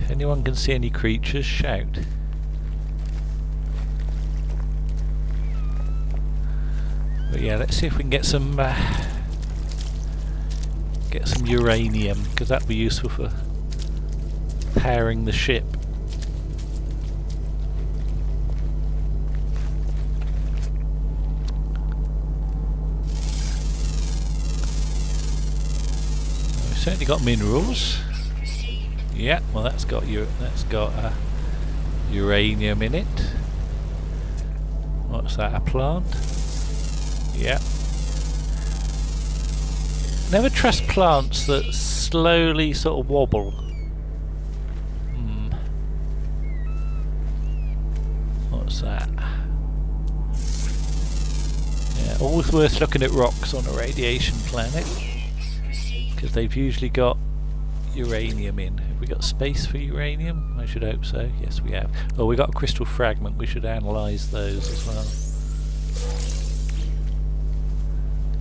A: If anyone can see any creatures, shout. But yeah, let's see if we can get some uranium, because that'll be useful for powering the ship. We've certainly got minerals. Yeah, well that's got uranium in it. What's that? A plant? Yeah. Never trust plants that slowly sort of wobble. What's that? Yeah, always worth looking at rocks on a radiation planet, because they've usually got uranium in. Have we got space for uranium? I should hope so. Yes, we have. Oh, we got a crystal fragment. We should analyse those as well.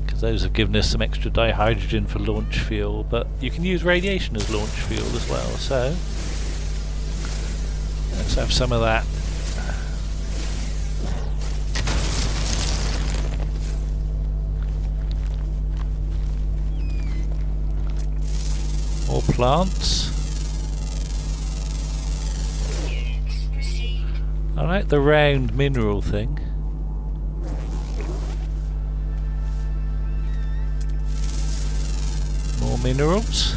A: Because those have given us some extra dihydrogen for launch fuel, but you can use radiation as launch fuel as well, so let's have some of that. More plants. I like the round mineral thing. More minerals.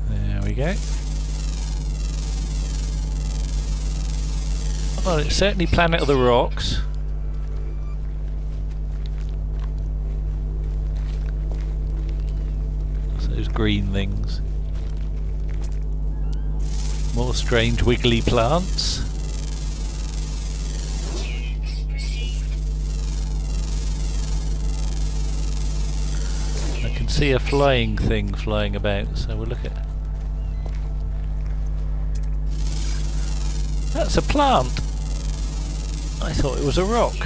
A: There we go. Well, it's certainly Planet of the Rocks. Those green things. More strange wiggly plants. I can see a flying thing flying about, so we'll look at. That's a plant. I thought it was a rock.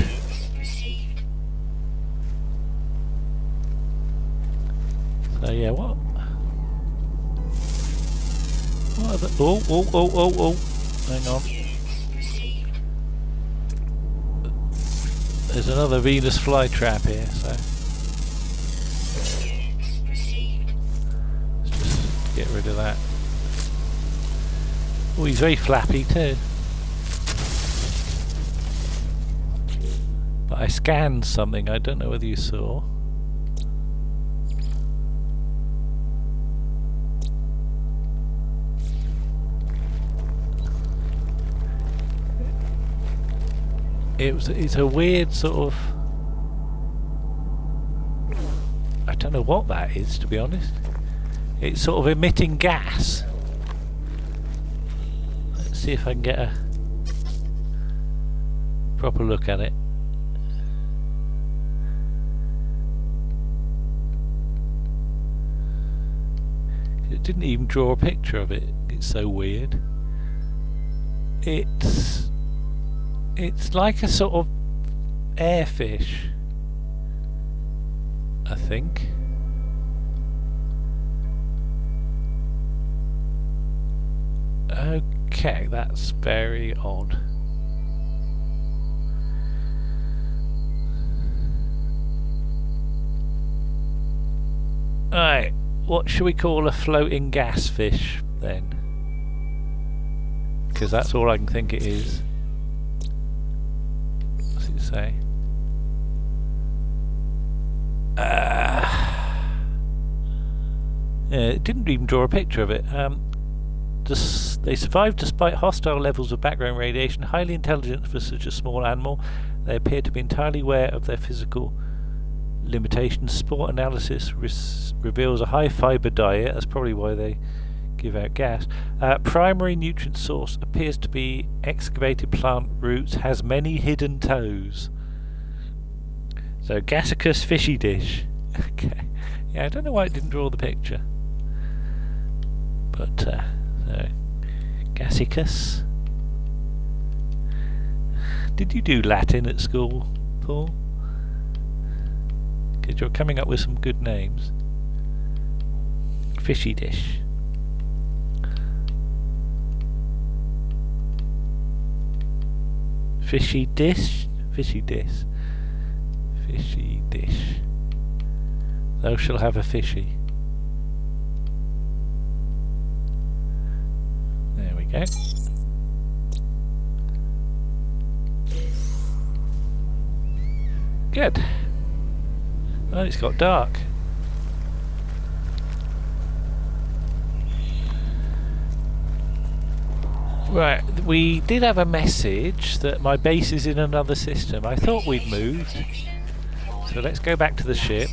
A: So yeah, what? What are the... Oh! Hang on. There's another Venus flytrap here, so... Let's just get rid of that. Oh, he's very flappy too. But I scanned something, I don't know whether you saw. It's a weird sort of... I don't know what that is, to be honest. It's sort of emitting gas. Let's see if I can get a proper look at it. It didn't even draw a picture of it. It's so weird. It's like a sort of airfish, I think. Okay, that's very odd. Alright, what should we call a floating gas fish then? Because that's all I can think it is. What's it say? Yeah, it didn't even draw a picture of it. They survived despite hostile levels of background radiation. Highly intelligent for such a small animal. They appear to be entirely aware of their physical limitations. Spore analysis reveals a high fibre diet. That's probably why they give out gas. Primary nutrient source appears to be excavated plant roots. Has many hidden toes. So Gassicus fishy dish. Okay. Yeah, I don't know why it didn't draw the picture. But so Gassicus. Did you do Latin at school, Paul? Because you're coming up with some good names. Fishy dish. Fishy dish? Fishy dish. Fishy dish. Thou shall have a fishy. There we go. Good. Oh, it's got dark. Right, we did have a message that my base is in another system. I thought we'd moved. So let's go back to the ship.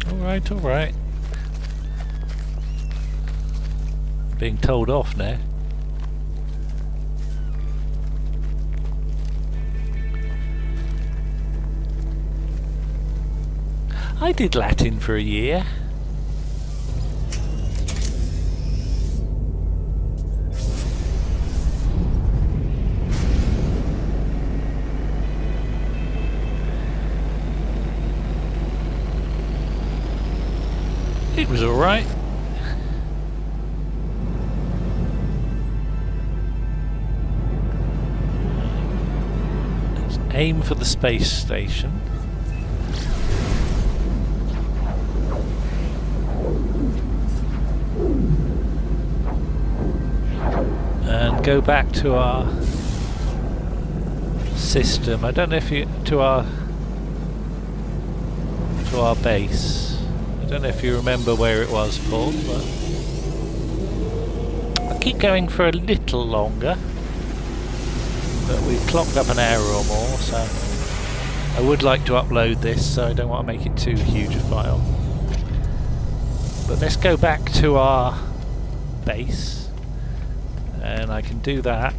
A: Alright, alright. Being told off now. I did Latin for a year. was alright. Let's aim for the space station. And go back to our system. I don't know if you to our base. I don't know if you remember where it was, Paul, but I'll keep going for a little longer. But we've clocked up an hour or more, so I would like to upload this, so I don't want to make it too huge a file. But let's go back to our base, and I can do that.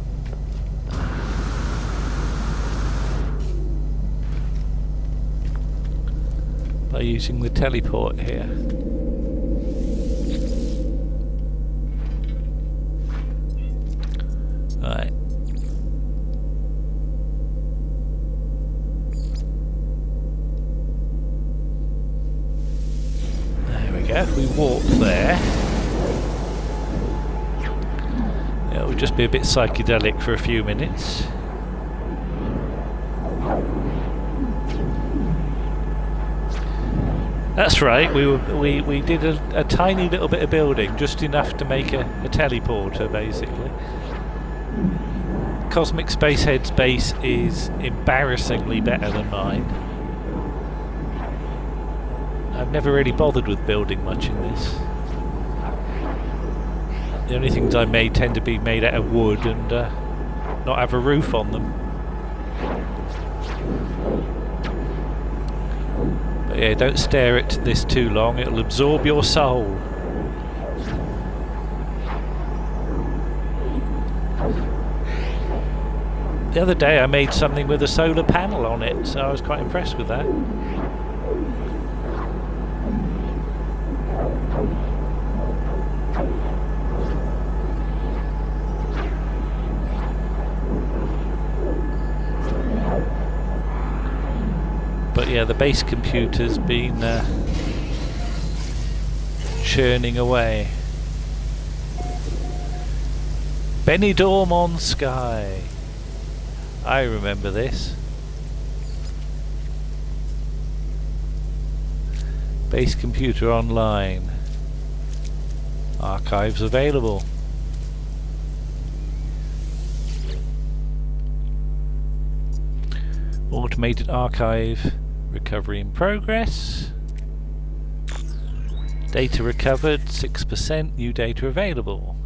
A: By using the teleport here. Right. There we go. We walk there. It will just be a bit psychedelic for a few minutes. That's right, we did a tiny little bit of building, just enough to make a teleporter, basically. Cosmic Spacehead's base is embarrassingly better than mine. I've never really bothered with building much in this. The only things I made tend to be made out of wood and not have a roof on them. But yeah, don't stare at this too long, it'll absorb your soul. The other day I made something with a solar panel on it, so I was quite impressed with that. But yeah, the base computer's been churning away. Benidorm on Sky. I remember this. Base computer online. Archives available. Automated archive recovery in progress. Data recovered 6%, new data available.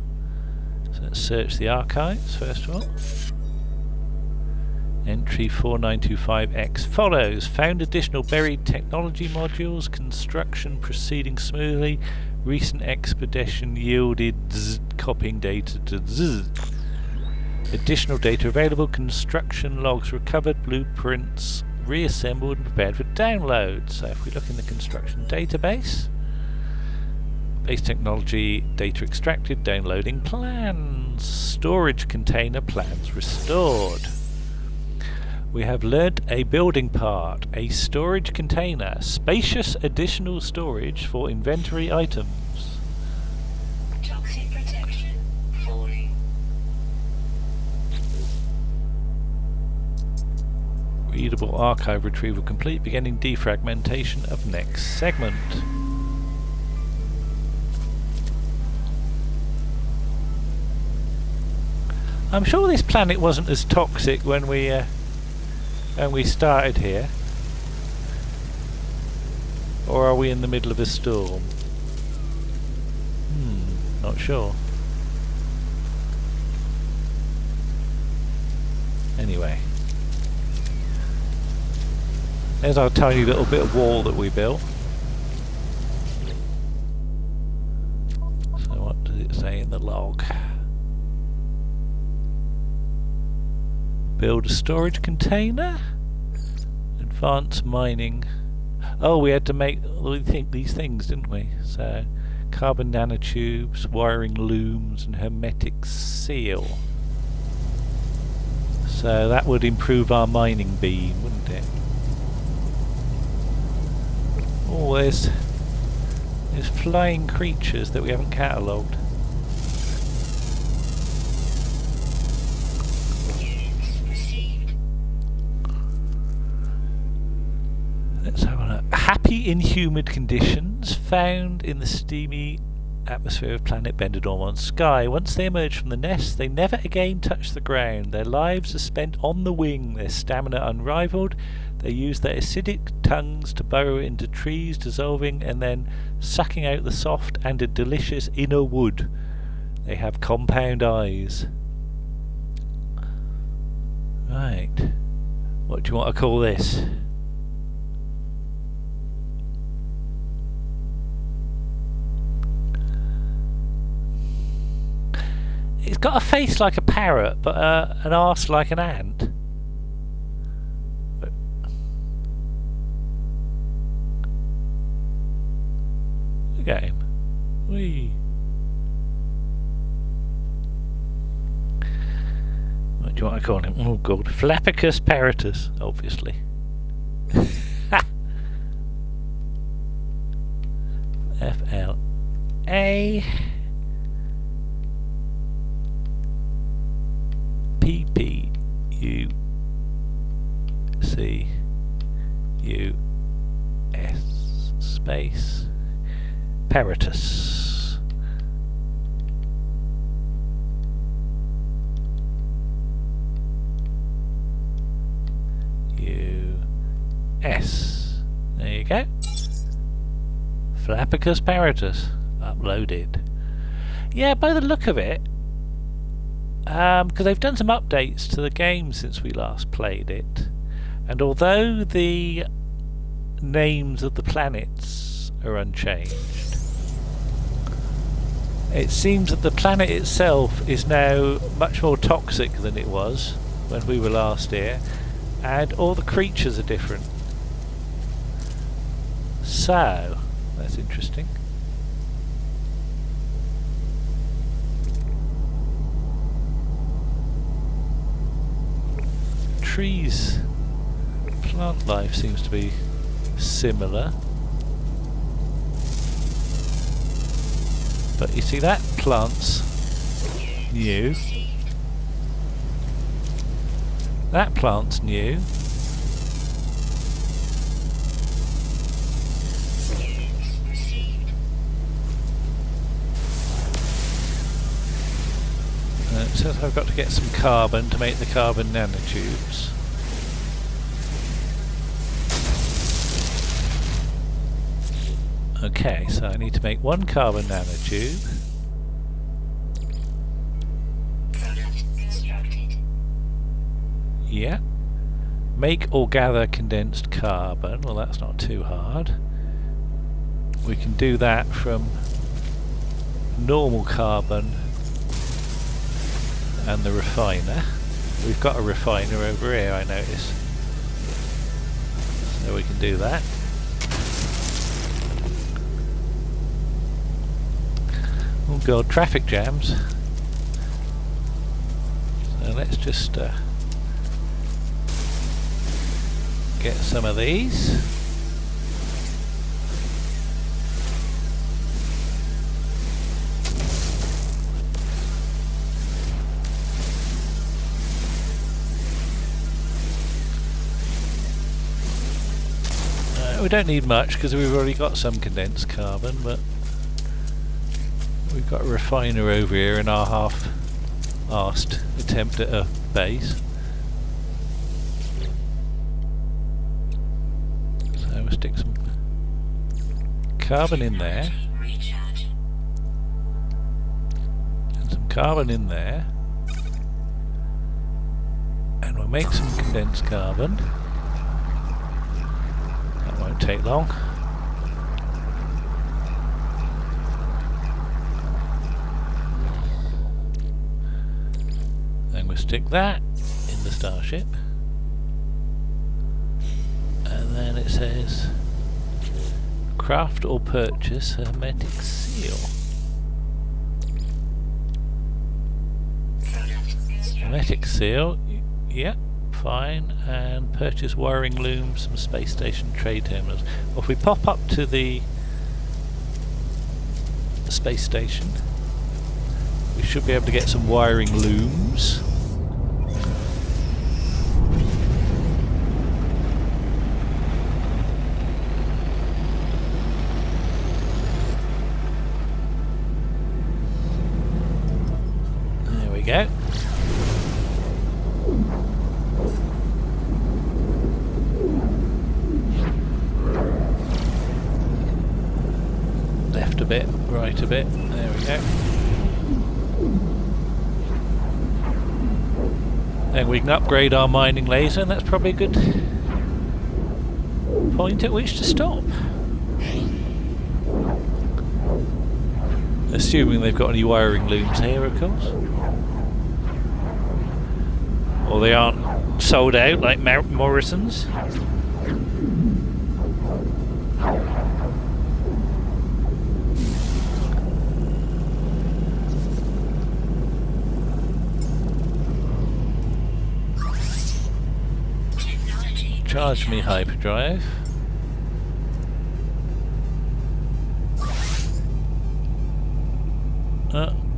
A: So let's search the archives first of all. Entry 4925X follows. Found additional buried technology modules. Construction proceeding smoothly. Recent expedition yielded copying data to Additional data available. Construction logs recovered. Blueprints reassembled and prepared for download. So if we look in the construction database, base technology data extracted. Downloading plans. Storage container plans restored. We have learnt a building part, a storage container, spacious additional storage for inventory items.
B: Toxic protection falling.
A: Readable archive retrieval complete, beginning defragmentation of next segment. I'm sure this planet wasn't as toxic when we started here. Or are we in the middle of a storm? Not sure. Anyway. There's our tiny little bit of wall that we built. So what does it say in the log? Build a storage container. Advanced mining. Oh, we had to make these things, didn't we? So, carbon nanotubes, wiring looms, and hermetic seal. So that would improve our mining beam, wouldn't it? Oh, there's There's flying creatures that we haven't catalogued.
B: Units received.
A: Let's have a look. Happy in humid conditions found in the steamy atmosphere of planet Benidorm sky. Once they emerge from the nest, they never again touch the ground. Their lives are spent on the wing, their stamina unrivaled. They use their acidic tongues to burrow into trees, dissolving and then sucking out the soft and a delicious inner wood. They have compound eyes. Right. What do you want to call this? It's got a face like a parrot, but an arse like an ant. The game. Whee. What do you want to call him? Oh god. Flappicus paratus, obviously. F-L-A P-P-U-C-U-S space Paratus. U-S. There you go. Flappicus paratus. Uploaded. Yeah, by the look of it, because they've done some updates to the game since we last played it, and although the names of the planets are unchanged, it seems that the planet itself is now much more toxic than it was when we were last here, and all the creatures are different. So, that's interesting. Trees, plant life seems to be similar, but you see that plant's new, that plant's new, it says I've got to get some carbon to make the carbon nanotubes. Okay, so I need to make one carbon nanotube.
B: Product constructed.
A: Yeah. Make or gather condensed carbon. Well, that's not too hard. We can do that from normal carbon and the refiner. We've got a refiner over here, I notice. So we can do that. Oh god, traffic jams. So let's just get some of these. We don't need much because we've already got some condensed carbon, but we've got a refiner over here in our half-arsed attempt at a base. So we'll stick some carbon in there, and some carbon in there, and we'll make some condensed carbon. That won't take long. Then we'll stick that in the Starship, and then it says craft or purchase hermetic seal. Hermetic seal, yeah, fine, and purchase wiring looms, some space station trade terminals. Well, if we pop up to the the space station. We should be able to get some wiring looms. There we go. Left a bit, right a bit. There we go. Then we can upgrade our mining laser, and that's probably a good point at which to stop. Assuming they've got any wiring looms here, of course. Or they aren't sold out like Morrison's. Charge me hyperdrive.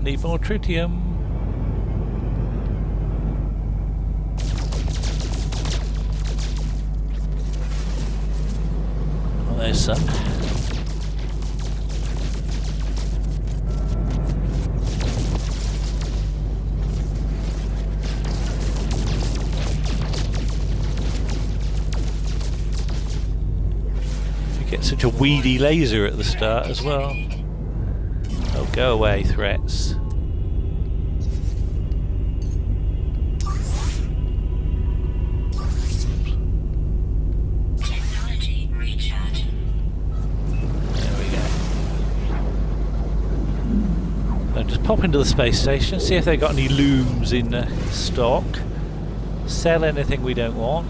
A: Need more tritium. Oh, there's some. Get such a weedy laser at the start as well. Oh, go away, threats.
B: Technology recharge.
A: There we go. Now just pop into the space station, see if they've got any looms in stock. Sell anything we don't want.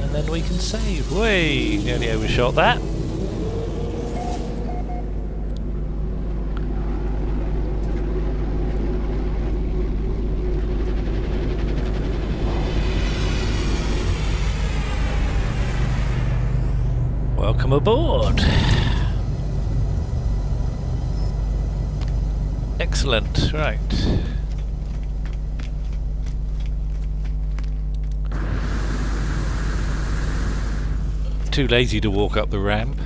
A: And then we can save. Way, nearly overshot that. Welcome aboard. Excellent, right. Too lazy to walk up the ramp.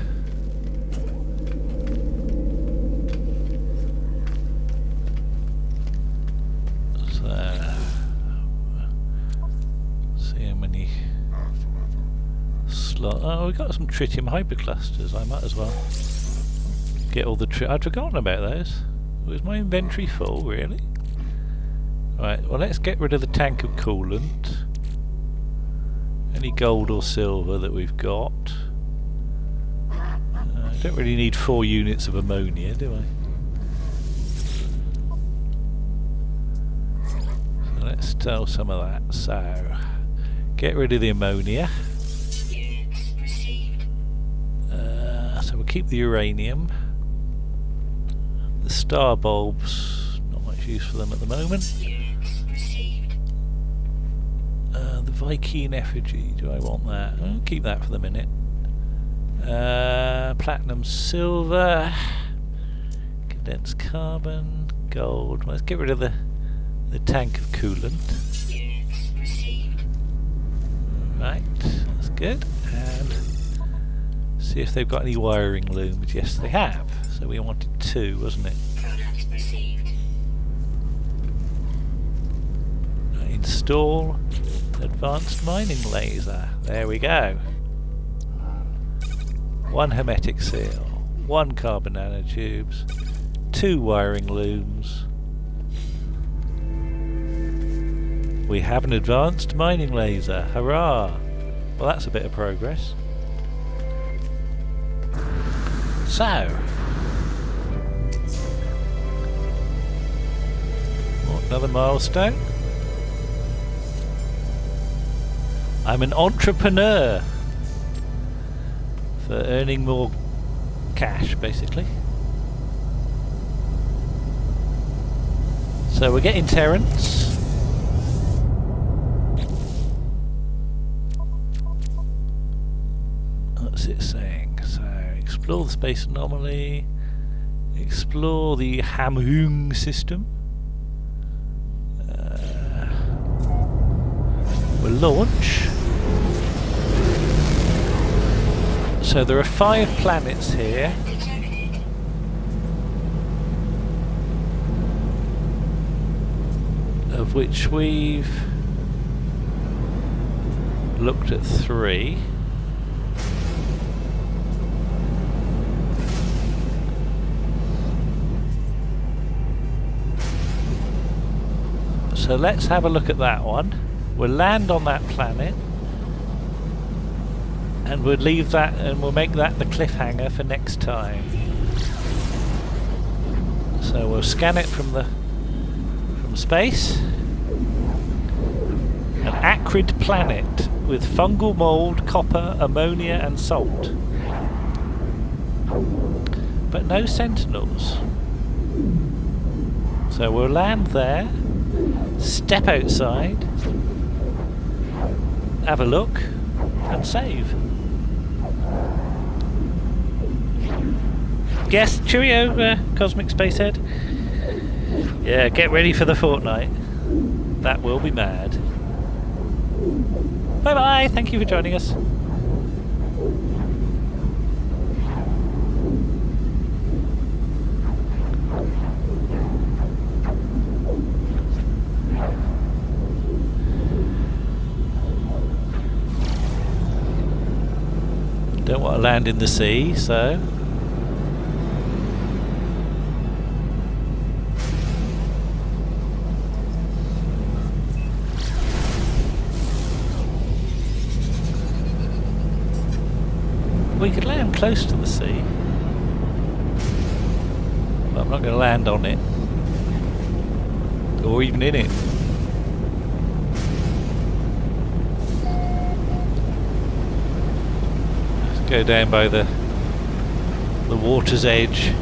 A: So, see how many slots. Oh, we've got some tritium hyperclusters. I might as well get all the I'd forgotten about those. Was my inventory full, really? Right, well, let's get rid of the tank of coolant. Any gold or silver that we've got. I don't really need 4 units of ammonia, do I? So let's sell some of that. So, get rid of the ammonia.
B: Units received.
A: So we'll keep the uranium. The star bulbs, not much use for them at the moment.
B: Units received.
A: The Viking Effigy, do I want that? I'll keep that for the minute. Platinum, silver, condensed carbon, gold. Let's get rid of the tank of coolant.
B: Units received.
A: Right, that's good. And see if they've got any wiring looms. Yes, they have. So we wanted 2, wasn't it?
B: Product received.
A: Install advanced mining laser. There we go. 1 hermetic seal, 1 carbon nanotubes, 2 wiring looms. We have an advanced mining laser. Hurrah! Well, that's a bit of progress. So, another milestone. I'm an entrepreneur for earning more cash, basically. So we're getting Terrence. What's it saying? So explore the space anomaly, explore the hamburg system. We'll launch. So there are 5 planets here. Of which we've looked at 3. So let's have a look at that one. We'll land on that planet and we'll leave that, and we'll make that the cliffhanger for next time. So we'll scan it from space. An acrid planet with fungal mold, copper, ammonia and salt. But no sentinels. So we'll land there, step outside, have a look and save. Yes, cheerio, Cosmic Spacehead. Yeah, get ready for the fortnight. That will be mad. Bye bye, thank you for joining us. Don't want to land in the sea, so we could land close to the sea, but I'm not going to land on it or even in it. Let's go down by the water's edge.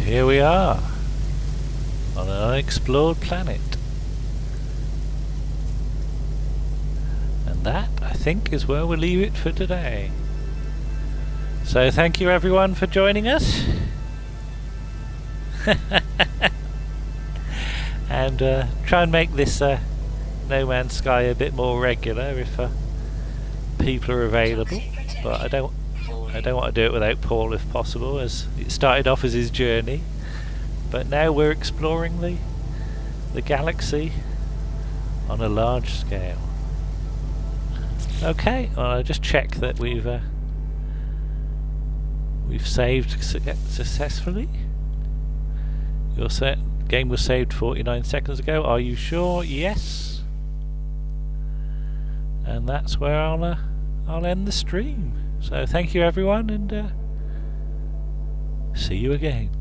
A: Here we are, on an unexplored planet. And that, I think, is where we'll leave it for today. So thank you everyone for joining us. And try and make this No Man's Sky a bit more regular if people are available. But I don't want to do it without Paul if possible, as it started off as his journey, but now we're exploring the galaxy on a large scale. Okay, well, I'll just check that we've saved successfully. Your game was saved 49 seconds ago. Are you sure? Yes. And that's where I'll end the stream. So thank you everyone, and see you again.